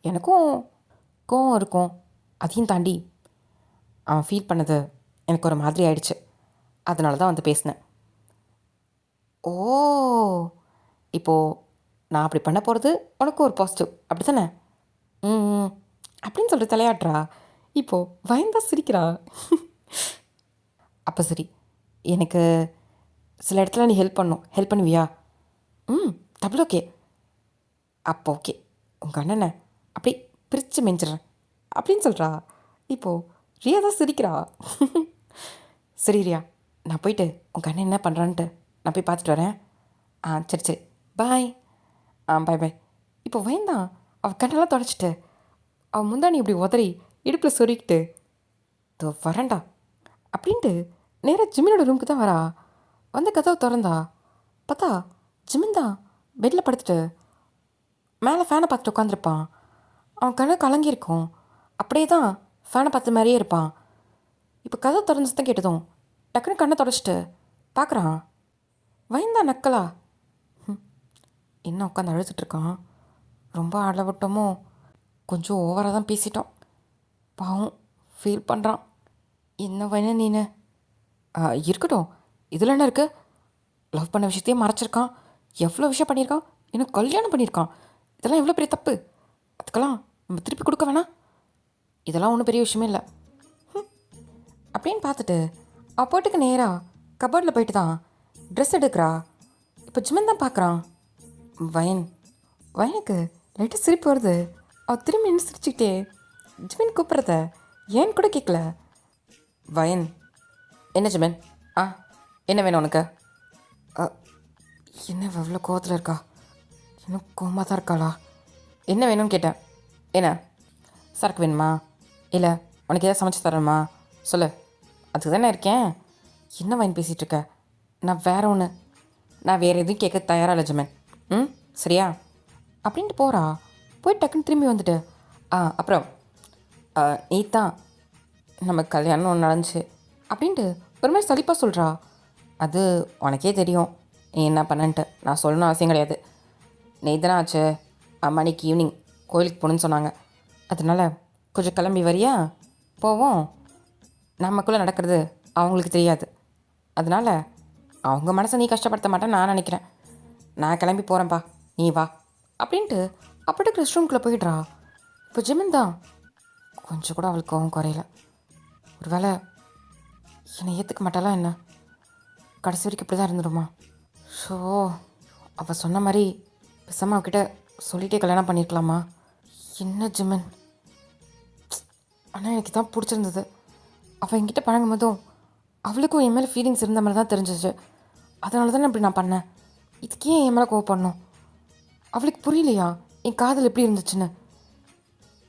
எனக்கும் கோவம் இருக்கும். அதையும் தாண்டி அவன் ஃபீல் பண்ணது எனக்கு ஒரு மாதிரி ஆயிடுச்சு. அதனால தான் வந்து பேசினேன். ஓ, இப்போது நான் அப்படி பண்ண போகிறது உனக்கு ஒரு பாசிட்டிவ் அப்படி தானே? ம் அப்படின்னு சொல்லிட்டு தலையாட்டுறா. இப்போது பயந்தா சிரிக்கிறா. அப்போ சரி, எனக்கு சில இடத்துல நீ ஹெல்ப் பண்ணுவியா? Double okay. அப்போ ஓகே, உங்கள் அண்ணனை அப்படி பிரித்து மெஞ்சிட்றேன் அப்படின்னு சொல்கிறா. இப்போது ரியா தான் சிரிக்கிறா. சரி ரியா, நான் போயிட்டு உங்கள் அண்ணன் என்ன பண்ணுறான்ட்டு நான் போய் பார்த்துட்டு வரேன். சரி பாய். பாய். இப்போ வயந்தான் அவள் கண்ணெல்லாம் தொடச்சிட்டு அவள் முந்தானி இப்படி உதறி இடுப்பில் சொருகிட்டு தோ வரேன்டா அப்படின்ட்டு நேராக ஜிமினோட ரூமுக்கு தான் வரா. வந்து கதவை திறந்தா பார்த்தா ஜிமின் தான் பெட்டில் படுத்துட்டு மேலே ஃபேனை பார்த்துட்டு உட்காந்துருப்பான். அவன் கண்ணு கலங்கியிருக்கும். அப்படியே தான் ஃபேனை பார்த்த மாதிரியே இருப்பான். இப்போ கதவை திறந்து தான் கேட்டதும் டக்குன்னு கண்ணை தொடச்சிட்டு பார்க்குறான். வயந்தா நக்கலா என்ன உட்காந்து அழுதுட்ருக்கான். ரொம்ப அளவிட்டோமோ, கொஞ்சம் ஓவராக தான் பேசிட்டோம். பாவம் ஃபீல் பண்ணுறான். என்ன வேணும் நீனு? இருக்கட்டும், இதில் என்ன இருக்குது? லவ் பண்ண விஷயத்தையே மறைச்சிருக்கான். எவ்வளோ விஷயம் பண்ணியிருக்கான். எனக்கு கல்யாணம் பண்ணியிருக்கான். இதெல்லாம் எவ்வளோ பெரிய தப்பு. அதுக்கெல்லாம் நம்ம திருப்பி கொடுக்க வேணாம். இதெல்லாம் ஒன்றும் பெரிய விஷயமே இல்லை அப்படின்னு பார்த்துட்டு அவள் போட்டுக்கு நேராக கபோர்டில் போயிட்டு தான் ட்ரெஸ் எடுக்கிறா. இப்போ ஜிமன் தான் பார்க்குறான். வயனுக்கு லைட்டாக சிரிப்பு வருது. அவள் திரும்பி என்ன சிரிச்சுக்கிட்டே ஜிமின் கூப்பிட்றத ஏன்னு கூட கேட்கல. வயன், என்ன ஜிமன்? என்ன வேணும் உனக்கு? என்ன எவ்வளோ கோவத்தில் இருக்கா? இன்னும் கோவமாக தான் இருக்காளா? என்ன வேணும்னு கேட்டேன். என்ன சரக்கு வேணுமா? இல்லை உனக்கு எதாவது சமைச்சு தரணுமா? சொல்லு, அதுக்கு தானே இருக்கேன். என்ன வயன் பேசிகிட்ருக்க? நான் வேறு எதுவும் கேட்க தயாராக இல்லை ஜிமன். சரியா அப்படின்ட்டு போகிறா. போய் டக்குன்னு திரும்பி வந்துட்டு அப்புறம் நீ தான் நம்ம கல்யாணம் ஒன்று நடந்துச்சு அப்படின்ட்டு ஒரு மாதிரி சலிப்பாக சொல்கிறா. அது உனக்கே தெரியும் நீ என்ன பண்ணன்ட்டு. நான் சொல்லணும் அவசியம் கிடையாது. நீ தானே ஆச்சு அம்மா அன்றைக்கி ஈவினிங் கோயிலுக்கு போகணுன்னு சொன்னாங்க. அதனால் கொஞ்சம் கிளம்பி வரியா? போவோம். நமக்குள்ளே நடக்கிறது அவங்களுக்கு தெரியாது. அதனால் அவங்க மனசை நீ கஷ்டப்படுத்த மாட்டேன்னு நான் நினைக்கிறேன். நான் கிளம்பி போகிறேன்ப்பா, நீ வா அப்படின்ட்டு அப்படியே ரெஸ்ட் ரூம்குள்ளே போயிடுறா. இப்போ ஜிமின் தான் கொஞ்சம் கூட அவளுக்கு கோவம் குறையல. ஒரு வேளை என்னை ஏற்றுக்க மாட்டாளா என்ன? கடைசி வரைக்கும் இப்படி தான் இருந்துடுமா? ஸோ அவள் சொன்ன மாதிரி பேசாமல் அவகிட்ட சொல்லிகிட்டே கல்யாணம் பண்ணியிருக்கலாமா? என்ன ஜிமன், ஆனால் எனக்கு தான் பிடிச்சிருந்தது. அவள் என்கிட்ட பழகும் போதும் அவளுக்கும் என் மேலே ஃபீலிங்ஸ் இருந்த மாதிரி தான் தெரிஞ்சிச்சு. அதனால தானே அப்படி நான் பண்ணேன். இதுக்கே என் மேலே கோவப்படணும்? அவளுக்கு புரியலையா என் காதல் எப்படி இருந்துச்சுன்னு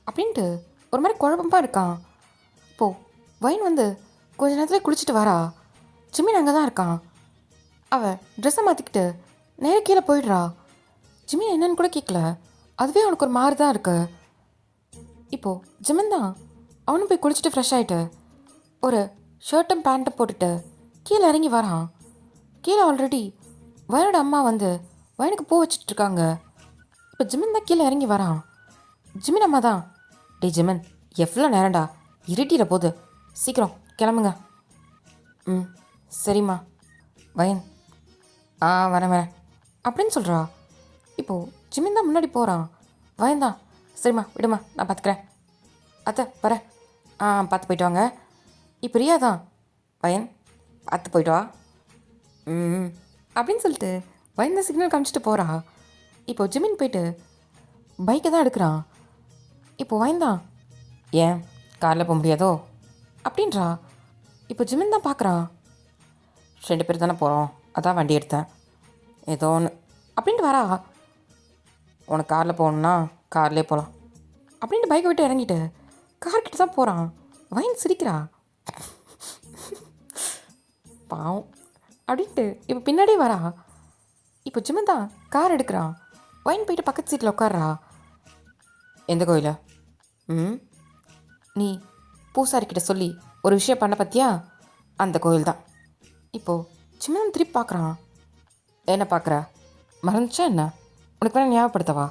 அப்படின்ட்டு ஒரு மாதிரி குழப்பமாக இருக்கான். இப்போது வைன் வந்து கொஞ்ச நேரத்தில் குளிச்சுட்டு வரா. ஜிமின் அங்கே தான் இருக்கான். அவள் ட்ரெஸ்ஸை மாற்றிக்கிட்டு நேர கீழே போயிடுறா. ஜிமின் என்னன்னு கூட கேட்கல. அதுவே அவனுக்கு ஒரு மாதிரி தான் இருக்கு. இப்போது ஜிமின் தான் அவனும் போய் குளிச்சுட்டு ஃப்ரெஷ் ஆகிட்டு ஒரு ஷர்ட்டும் பேண்ட்டும் போட்டுட்டு கீழே இறங்கி வரான். கீழே ஆல்ரெடி வயனோட அம்மா வந்து வயனுக்கு பூ வச்சிட்டு இருக்காங்க. இப்போ ஜிமின் தான் கீழே இறங்கி வரான். ஜிமின் அம்மா தான், டே ஜிமின், எவ்வளோ நேரம்டா, இருட்டிட போகுது, சீக்கிரம் கிளம்புங்க. ம், சரிம்மா. வயன், வரேன் வரேன் அப்படின்னு சொல்கிறா. இப்போது ஜிமின் தான் முன்னாடி போகிறான். வயன் தான், சரிம்மா விடுமா, நான் பார்த்துக்கிறேன், அத்தை வரேன், பார்த்து போயிட்டு வாங்க. இப்போ ரியா தான், வயன் பார்த்து போயிட்டு வா. ம் அப்படின்னு சொல்லிட்டு வயன் தான் சிக்னல் காமிச்சிட்டு போகிறா. இப்போது ஜிமின் போயிட்டு பைக்கை தான் எடுக்கிறான். இப்போ வயன் தான், ஏன் காரில் போக முடியாதோ அப்படின்றா. இப்போ ஜிமின் தான் பார்க்குறான். 2 பேர் தானே போகிறோம், அதான் வண்டி எடுத்தேன், ஏதோ ஒன்று அப்படின்ட்டு வரா. உனக்கு காரில் போகணுன்னா கார்லேயே போகலாம் அப்படின்ட்டு பைக்கை விட்டு இறங்கிட்டு கார்கிட்ட தான் போகிறான். வயன் சிரிக்கிறா. பாவம் அப்படின்ட்டு இப்போ பின்னாடியே வரா. இப்போ ஜிமின் தான் கார் எடுக்கிறான். வயன் போயிட்டு பக்கத்து சீட்டில் உட்கார்றா. எந்த கோயில? நீ பூசாரிக்கிட்ட சொல்லி ஒரு விஷயம் பண்ண பற்றியா, அந்த கோயில் தான். இப்போது ஜிமின் திருப்பி பார்க்குறான். என்ன பார்க்குற, மறந்துச்சா என்ன, உனக்கு வேணா ஞாபகப்படுத்தவா?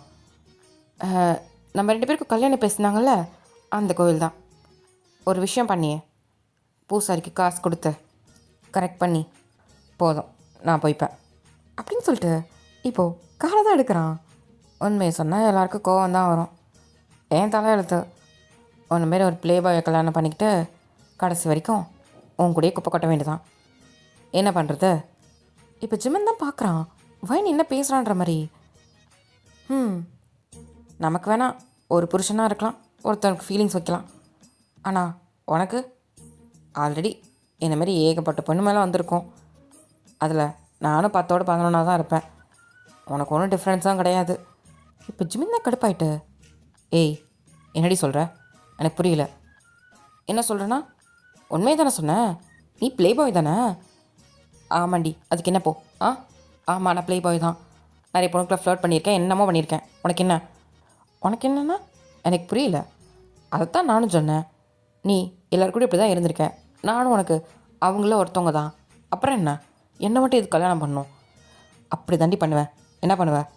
நம்ம 2 பேருக்கும் கல்யாணம் பேசினாங்கல்ல, அந்த கோயில் தான். ஒரு விஷயம் பண்ணியே, பூசாரிக்கு காசு கொடுத்து கரெக்ட் பண்ணி போதும், நான் போய்ப்பேன் அப்படின்னு சொல்லிட்டு இப்போது காரை தான் எடுக்கிறான். உண்மையை சொன்னால் எல்லாருக்கும் கோவம் தான் வரும். ஏன் தலையெழுத்து, உன்ன மாரி ஒரு ப்ளே பாயை கல்யாணம் பண்ணிக்கிட்டு கடைசி வரைக்கும் உன் கூடயே குப்பை கொட்ட வேண்டியதான். என்ன பண்ணுறது? இப்போ ஜிமின் தான் பார்க்குறான். வயன் என்ன பேசுகிறான்ற மாதிரி. நமக்கு வேணால் ஒரு புருஷனாக இருக்கலாம், ஒருத்தனுக்கு ஃபீலிங்ஸ் வைக்கலாம். ஆனால் உனக்கு ஆல்ரெடி என்னை மாரி ஏகப்பட்ட பொண்ணு மேலே வந்திருக்கோம். அதில் நானும் 10ஓட 11 தான் இருப்பேன். உனக்கு ஒன்றும் டிஃப்ரென்ஸாக கிடையாது. இப்போ ஜிமின் தான் கடுப்பாயிட்டு, ஏய் என்னடி சொல்கிற, எனக்கு புரியல. என்ன சொல்கிறேன்னா, உண்மையை தானே சொன்னேன், நீ ப்ளே பாய் தானே? ஆமாண்டி, அதுக்கு என்ன போ? ஆமாம், நான் ப்ளே பாய் தான், நிறைய பொண்ணுக்குள்ள ஃப்ளர்ட் பண்ணியிருக்கேன், என்னமோ பண்ணியிருக்கேன். உனக்கு என்ன? உனக்கு என்னன்னா எனக்கு புரியல. அதைத்தான் நானும் சொன்னேன். நீ எல்லாருக்கூட இப்படி தான் இருந்திருக்கேன், நானும் உனக்கு அவங்கள ஒருத்தவங்க தான். அப்புறம் என்ன மட்டும் இது கல்யாணம் பண்ணணும்? அப்படி தாண்டி பண்ணுவேன். என்ன பண்ணுவேன்?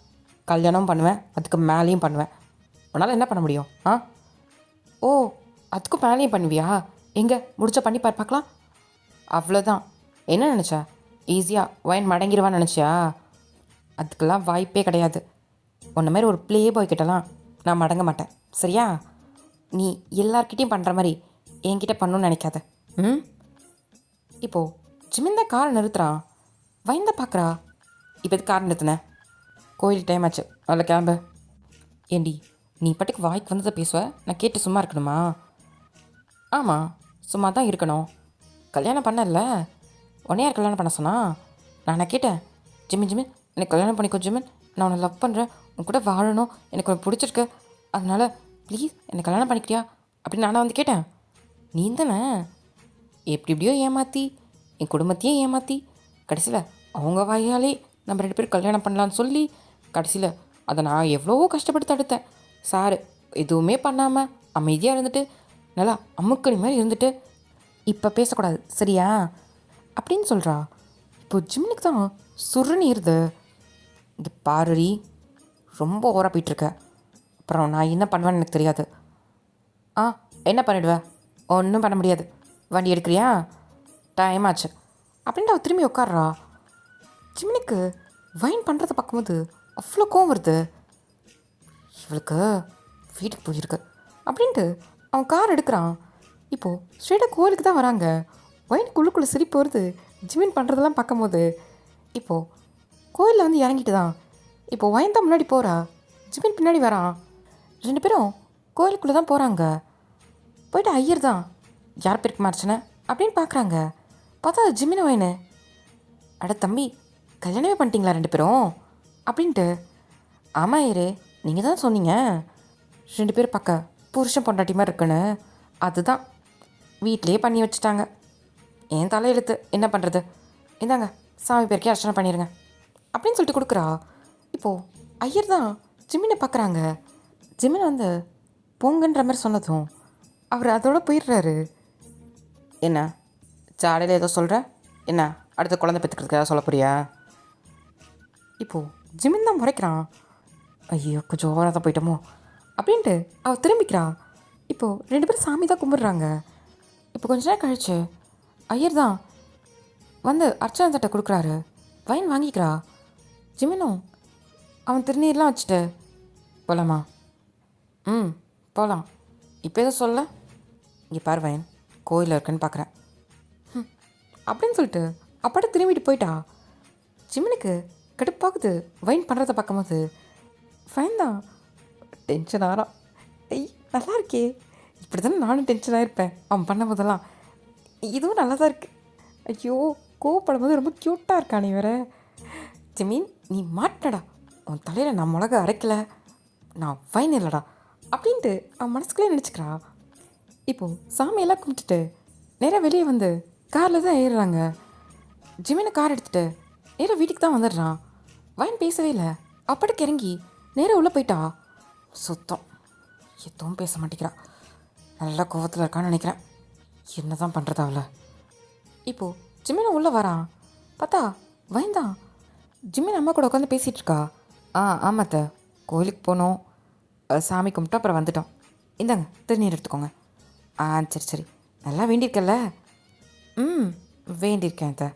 கல்யாணமும் பண்ணுவேன், அதுக்கு மேலேயும் பண்ணுவேன். உன்னால் என்ன பண்ண முடியும்? ஓ, அதுக்கும் மேலேயும் பண்ணுவியா? எங்கே முடிச்ச பண்ணி பார்க்கலாம். அவ்வளோதான். என்ன நினச்சா, ஈஸியாக வயன் மடங்கிடுவான்னு நினச்சியா? அதுக்கெல்லாம் வாய்ப்பே கிடையாது. உன்ன மாதிரி ஒரு ப்ளே பாய் கிட்டலாம் நான் மடங்க மாட்டேன், சரியா? நீ எல்லார்கிட்டையும் பண்ணுற மாதிரி என்கிட்ட பண்ணணும்னு நினைக்காத. இப்போது ஜிமின் தான் காரை நிறுத்துறான். வயந்த பார்க்குறா. இப்போ எது காரை நிறுத்தினேன்? கோயிலுக்கு டைம் ஆச்சு, அதில் கிளம்பு. ஏண்டி நீ பாட்டுக்கு வாய்க்கு வந்ததை பேசுவ, நான் கேட்டு சும்மா இருக்கணுமா? ஆமாம், சும்மா தான் இருக்கணும். கல்யாணம் பண்ணல, உன்னை யார் கல்யாணம் பண்ண சொன்னா? நான் கேட்டேன், ஜிமின் ஜிமின் எனக்கு கல்யாணம் பண்ணிக்கோ ஜிமின், நான் உன்னை லவ் பண்ணுறேன், உன் கூட வாழணும், எனக்கு உனக்கு பிடிச்சிருக்கு, அதனால் ப்ளீஸ் என்னை கல்யாணம் பண்ணிக்கிட்டியா அப்படின்னு நானும் வந்து கேட்டேன். நீ தானே எப்படி எப்படியோ ஏமாற்றி என் குடும்பத்தையே ஏமாற்றி கடைசியில் அவங்க வாயாலே நம்ம 2 பேரும் கல்யாணம் பண்ணலான்னு சொல்லி கடைசியில் அதை நான் எவ்வளவோ கஷ்டப்பட்டு தடுத்தேன். சாரு எதுவுமே பண்ணாமல் அமைதியாக இருந்துட்டு நல்லா அமுக்கணி மாதிரி இருந்துட்டு இப்போ பேசக்கூடாது சரியா அப்படின்னு சொல்கிறா. இப்போ ஜிம்னுக்கு தான் சுருன்னு இருது. இங்கே பாருடி, ரொம்ப ஓவராக போயிட்டுருக்க, அப்புறம் நான் என்ன பண்ணுவேன்னு எனக்கு தெரியாது. என்ன பண்ணிடுவேன்? ஒன்றும் பண்ண முடியாது, வண்டி எடுக்கிறியா, டைம் ஆச்சு அப்படின்ட்டு அவள் திரும்பி உட்கார்றா. ஜிம்னுக்கு வைன் பண்ணுறதை பார்க்கும்போது அவ்வளோ கோவம் வருது. இவளுக்கு வீட்டுக்கு போயிருக்கு அப்படின்ட்டு அவன் கார் எடுக்கிறான். இப்போது ஸ்ட்ரெயிட்டாக கோயிலுக்கு தான் வராங்க. வைனுக்குள்ளுக்குள்ளே சிரிப்பு வருது ஜிமின் பண்ணுறதெல்லாம் பார்க்கும்போது. இப்போது கோயிலில் வந்து இறங்கிட்டு தான் இப்போது வைன் தான் முன்னாடி போகிறா, ஜிமின் பின்னாடி வரான். 2 பேரும் கோயிலுக்குள்ளே தான் போகிறாங்க. போயிட்டு ஐயர் தான் யார் பேருக்கு மாறிச்சுன அப்படின்னு பார்க்குறாங்க. பார்த்தா அது ஜிமின் வைனு. அட தம்பி, கல்யாணமே பண்ணிட்டீங்களா 2 பேரும் அப்படின்ட்டு. ஆமாம் ஐயரே, நீங்கள் தான் சொன்னீங்க 2 பேர் பார்க்க புருஷன் பொண்டாட்டி மாதிரி இருக்குன்னு, அதுதான் வீட்டிலையே பண்ணி வச்சுட்டாங்க. என் தலையெழுத்து, என்ன பண்ணுறது, இந்தாங்க சாமி பேருக்கே அர்ச்சனை பண்ணிடுங்க அப்படின்னு சொல்லிட்டு கொடுக்குறா. இப்போது ஐயர் தான் ஜிமினை பார்க்குறாங்க. ஜிமின் வந்து பொங்குன்ற மாதிரி சொன்னதும் அவர் அதோட போயிடுறாரு. என்ன ஜாடையில் ஏதோ சொல்கிற, என்ன அடுத்த குழந்தை பெற்றுக்கிறதுக்காக சொல்ல போறியா? இப்போது ஜிமின் தான் முறைக்கிறான். ஐயோ கொஞ்சம் ஓவராக தான் போயிட்டோமோ அப்படின்ட்டு அவள் திரும்பிக்கிறா. இப்போது 2 பேரும் சாமி தான் கும்பிட்றாங்க. இப்போ கொஞ்ச நேரம் கழிச்சு ஐயர் தான் வந்து அர்ச்சனை தட்டை கொடுக்குறாரு. வைன் வாங்கிக்கிறா. ஜிமினும் அவன் திருநீர்லாம் வச்சுட்டு போகலாமா? ம் போகலாம். இப்போ எதுவும் சொல்ல? இங்கே பாரு வைன், கோயிலில் இருக்குன்னு பார்க்குறேன் அப்படின்னு சொல்லிட்டு அப்பாட்ட திரும்பிட்டு போயிட்டா. ஜிமினுக்கு கடுப்பாகுது வைன் பண்ணுறதை பார்க்கும்போது. ஃபைன் தான் டென்ஷன் ஆகிறான். ஐய் நல்லா இருக்கே, இப்படி தானே நானும் டென்ஷன் ஆகிருப்பேன் அவன் பண்ண போதெல்லாம். இதுவும் நல்லா தான் இருக்குது. ஐயோ கோவப்படும் போது ரொம்ப க்யூட்டாக இருக்கா நீ வேற. ஜிமின் நீ மாட்டடா, உன் தலையில் நான் மிளகு அரைக்கலை, நான் ஃபைன் இல்லைடா அப்படின்ட்டு அவன் மனசுக்குள்ளே நினச்சிக்கிறா. இப்போது சாமியெல்லாம் கும்பிட்டுட்டு நேராக வெளியே வந்து காரில் தான் ஏறுறாங்க. ஜிமினை கார் எடுத்துகிட்டு நேராக வீட்டுக்கு தான் வந்துடுறான். வைன் பேசவே இல்லை. அப்படக்கு இறங்கி நேராக உள்ளே போயிட்டா. சுத்தம் எதுவும் பேச மாட்டேங்கிறா. நல்லா கோவத்தில் இருக்கான்னு நினைக்கிறேன். என்ன தான் பண்ணுறது அவளை? இப்போது ஜிமினை உள்ளே வரான். பார்த்தா வைன் தான் ஜிமின் அம்மா கூட உட்காந்து பேசிகிட்டு இருக்கா. ஆமாத்த, கோயிலுக்கு போனோம், சாமி கும்பிட்டு அப்புறம் வந்துட்டோம். இந்தாங்க திருநீர் எடுத்துக்கோங்க. சரி சரி, நல்லா வேண்டியிருக்கல்ல? வேண்டியிருக்கேன் அத்தை.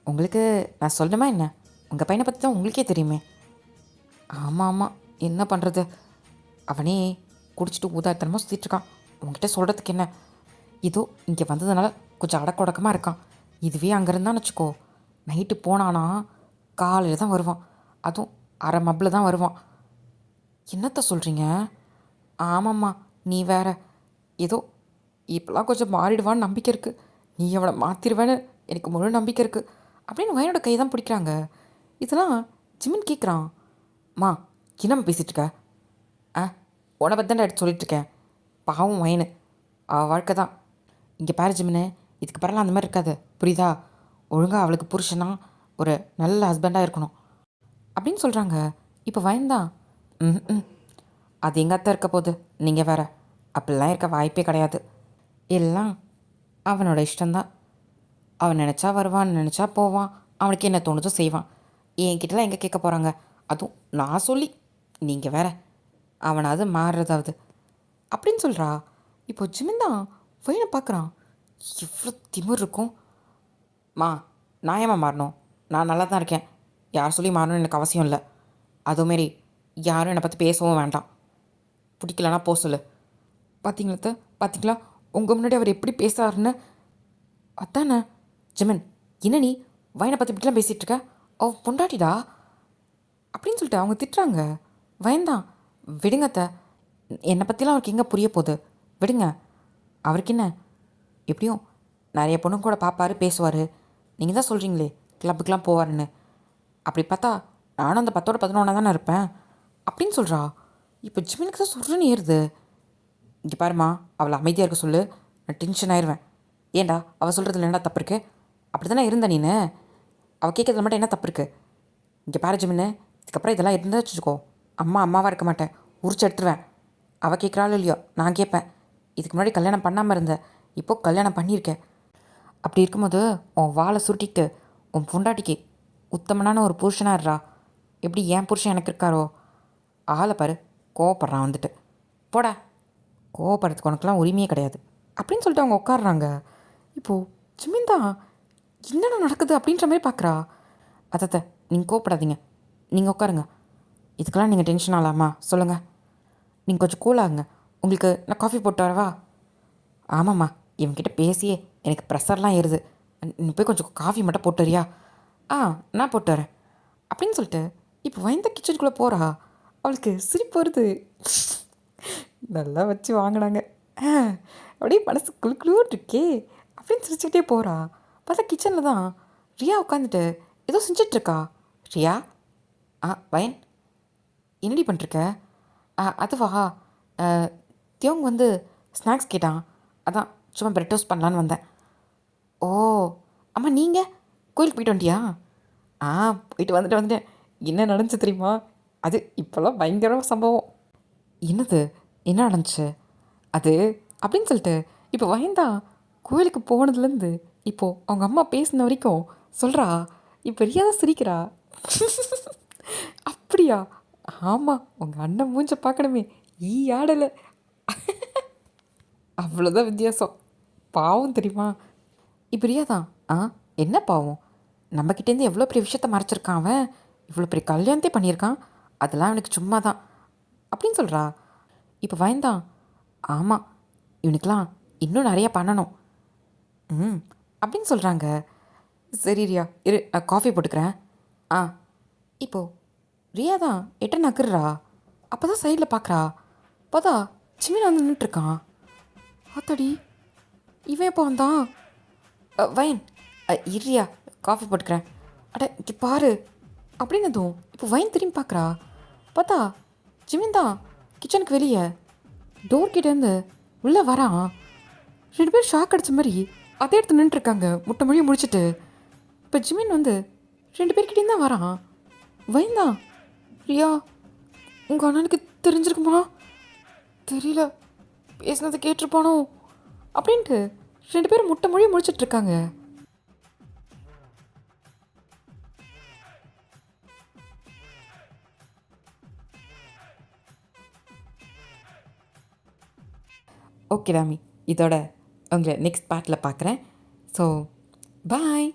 உங்களுக்கு நான் சொல்லணுமா என்ன? உங்கள் பையனை பற்றி தான் உங்களுக்கே தெரியுமே. ஆமாம் ஆமாம், என்ன பண்ணுறது, அவனே குடிச்சிட்டு ஊதாத்தனமாக சுற்றிட்டுருக்கான். உங்ககிட்ட சொல்கிறதுக்கு என்ன, இதோ இங்கே வந்ததுனால கொஞ்சம் அடக்கொடக்கமாக இருக்கான். இதுவே அங்கே இருந்தான்னு வச்சுக்கோ, நைட்டு போனானா காலையில் தான் வருவான். அதுவும் அரை மப்பில் தான் வருவான். என்னத்த சொல்கிறீங்க? ஆமாம்மா, நீ வேற. ஏதோ இப்போலாம் கொஞ்சம் மாறிடுவான்னு நம்பிக்கை இருக்குது. நீ அவனை மாற்றிடுவேன்னு எனக்கு முழு நம்பிக்கை இருக்குது அப்படின்னு வயனோட கையை தான் பிடிக்கிறாங்க. இதெல்லாம் ஜிமின் கேட்குறான். மா என்னம்மா பேசிகிட்டு இருக்க? உன்னை பற்றி தான் எடுத்து சொல்லிட்டுருக்கேன். பாவம் வயனு, அவள் வாழ்க்கை தான். இங்கே பாரு ஜிமினு, இதுக்கு பிறலாம் அந்த மாதிரி இருக்காது, புரியுதா? ஒழுங்காக அவளுக்கு புருஷனா ஒரு நல்ல ஹஸ்பண்டாக இருக்கணும் அப்படின்னு சொல்கிறாங்க. இப்போ வயன்தான் அது எங்கள் அத்தை இருக்க போகுது, நீங்கள் வேற. அப்படிலாம் இருக்க வாய்ப்பே கிடையாது. எல்லாம் அவனோட இஷ்டந்தான். அவன் நினச்சா வருவான், நினச்சா போவான், அவனுக்கு என்ன தோணுதோ செய்வான். என்கிட்டலாம் எங்கே கேட்க போகிறாங்க? அதுவும் நான் சொல்லி நீங்கள் வேற. அவனாவது மாறுறதாவது அப்படின்னு சொல்கிறா. இப்போ ஜிமின் தான் வயனை பார்க்குறான். எவ்வளோ திமிர் இருக்கும். மா நான் ஏமா மாறணும்? நான் நல்லா தான் இருக்கேன். யார் சொல்லி மாறணும்னு எனக்கு அவசியம் இல்லை. அதுமாரி யாரும் என்னை பற்றி பேசவும் வேண்டாம். பிடிக்கலனா போ சொல்லு. பார்த்தீங்களா பார்த்தீங்களா உங்கள் முன்னாடி அவர் எப்படி பேசுறாருன்னு? அத்தானே ஜிமின், என்ன நீ வயனை பற்றி இப்படிலாம் பேசிகிட்டு இருக்க? அவ பொண்டாட்டிடா அப்படின்னு சொல்லிட்டு அவங்க திட்டுறாங்க. வயன்தான் விடுங்க அத்தை, என்னை பற்றிலாம் அவருக்கு எங்கே புரிய போகுது, விடுங்க. அவருக்கு என்ன, எப்படியும் நிறைய பொண்ணுங்க கூட பார்ப்பாரு, பேசுவார். நீங்கள் தான் சொல்கிறீங்களே கிளப்புக்கெலாம் போவாருன்னு. அப்படி பார்த்தா நானும் அந்த 10ஓட 11 தானே இருப்பேன் அப்படின்னு சொல்கிறா. இப்போ ஜிமினுக்கு தான் சொல்கிறேன்னு ஏறுது. இங்கே பாருமா, அவளை அமைதியாக இருக்க சொல்லு, நான் டென்ஷன் ஆயிடுவேன். ஏண்டா அவள் சொல்கிறதுல என்ன தப்பு இருக்குது? அப்படி தானே இருந்த நீனு, அவள் கேட்கறதுல மட்டும் என்ன தப்பு இருக்குது? இங்கே பாரு ஜிமின்னு, இதுக்கப்புறம் இதெல்லாம் இருந்தால் வச்சுக்கோ, அம்மாவாக இருக்க மாட்டேன், உரிச்சு எடுத்துருவேன். அவள் கேட்குறாள் இல்லையோ, நான் கேட்பேன். இதுக்கு முன்னாடி கல்யாணம் பண்ணாமல் இருந்தேன், இப்போது கல்யாணம் பண்ணியிருக்கேன். அப்படி இருக்கும்போது உன் வாழை சுருட்டிட்டு உன் பொண்டாட்டிக்கு உத்தமனான ஒரு புருஷனாக எப்படி என் புருஷன் எனக்கு இருக்காரோ? ஆளை பாரு, கோவப்படுறான் வந்துட்டு. போடா, கோவப்படுறதுக்கு உனக்குலாம் உரிமையே கிடையாது அப்படின்னு சொல்லிட்டு அவங்க உட்காடுறாங்க. இப்போது ஜிமின் தான் என்னென்ன நடக்குது அப்படின்ற மாதிரி பார்க்குறா. அத்தை நீங்கள் கோவப்படாதீங்க, நீங்கள் உட்காருங்க. இதுக்கெல்லாம் நீங்கள் டென்ஷன் ஆகலாமா சொல்லுங்கள்? நீங்கள் கொஞ்சம் கூலாகுங்க. உங்களுக்கு நான் காஃபி போட்டு வரவா? ஆமாம்மா, இவன்கிட்ட பேசியே எனக்கு ப்ரெஷர்லாம் ஏறுது. நீ போய் கொஞ்சம் காஃபி மட்டும் போட்டு வரியா? நான் போட்டு வரேன் அப்படின்னு சொல்லிட்டு இப்போ வயந்த கிச்சனுக்குள்ளே போகிறா. அவளுக்கு சிரிப்பு வருது. நல்லா வச்சு வாங்கினாங்க, அப்படியே மனசு குழுக்குழுன்னு இருக்கே அப்படின்னு சிரிச்சுக்கிட்டே போகிறா. பார்த்தா கிச்சனில் தான் ரியா உட்காந்துட்டு ஏதோ செஞ்சிட்ருக்கா. ரியா, வயன் என்னடி பண்ணிருக்க? அதுவா, தியோங் வந்து ஸ்நாக்ஸ் கேட்டான், அதான் சும்மா பிரெட் டோஸ்ட் பண்ணலான்னு வந்தேன். ஓ அம்மா, நீங்கள் கோயிலுக்கு போயிட்டு வந்துட்டியா? போயிட்டு வந்துட்டேன். என்ன நடந்துச்சு தெரியுமா? அது இப்போல்லாம் பயங்கர சம்பவம். என்னது, என்ன நடந்துச்சு அது அப்படின்னு சொல்லிட்டு இப்போ வயந்தா கோயிலுக்கு போனதுலேருந்து இப்போது அவங்க அம்மா பேசின வரைக்கும் சொல்கிறா. இப்போ ரியா தான் சிரிக்கிறா. அப்படியா? ஆமாம், உங்கள் அண்ணன் மூஞ்ச பார்க்கணுமே, ஈ ஆடலை. அவ்வளோதான் வித்தியாசம். பாவம் தெரியுமா? இப்போ ரியா தான். ஆ, என்ன பாவம்? நம்மக்கிட்டேருந்து எவ்வளோ பெரிய விஷயத்த மறைச்சிருக்கான் அவன். இவ்வளோ பெரிய கல்யாணத்தே பண்ணியிருக்கான். அதெல்லாம் அவனுக்கு சும்மா தான் அப்படின்னு சொல்கிறா. இப்போ வயந்தான். ஆமாம், இவனுக்கெலாம் இன்னும் நிறையா பண்ணணும். ம், அப்படின்னு சொல்கிறாங்க. சரி ரியா, இரு, நான் காஃபி போட்டுக்கிறேன். ஆ, இப்போ ரியா தான் எட்ட நகர்றா. அப்போ தான் சைடில் பார்க்குறா. பார்த்தா சிமின் வந்து நின்றுட்டுருக்கான். ஆத்தாடி, இவன் எப்போ வந்தான்? வைன், இரியா, காஃபி போட்டுக்கிறேன். அட இங்கே பாரு அப்படின்னதும் இப்போ வைன் திரும்பி பார்க்குறா. பார்த்தா ஜிமின் தான் கிச்சனுக்கு வெளியே டோர் கிட்டேருந்து உள்ளே வரான். 2 பேர் ஷாக் அடித்த மாதிரி அதே இடத்துல நின்றுருக்காங்க முட்டை மொழியை முடிச்சுட்டு. இப்போ ஜிமின் வந்து 2 பேர்கிட்டேயும் தான் வரான். வைன் தான், ரியா உங்கள் அண்ணனுக்கு தெரிஞ்சிருக்குமா? தெரியல, பேசினதை கேட்டிருப்பானோ அப்படின்ட்டு 2 பேரும் முட்டை மொழியை முடிச்சிட்ருக்காங்க. ஓகே ராமி, இதோட உங்களை நெக்ஸ்ட் பார்ட்டில் பார்க்குறேன். So bye.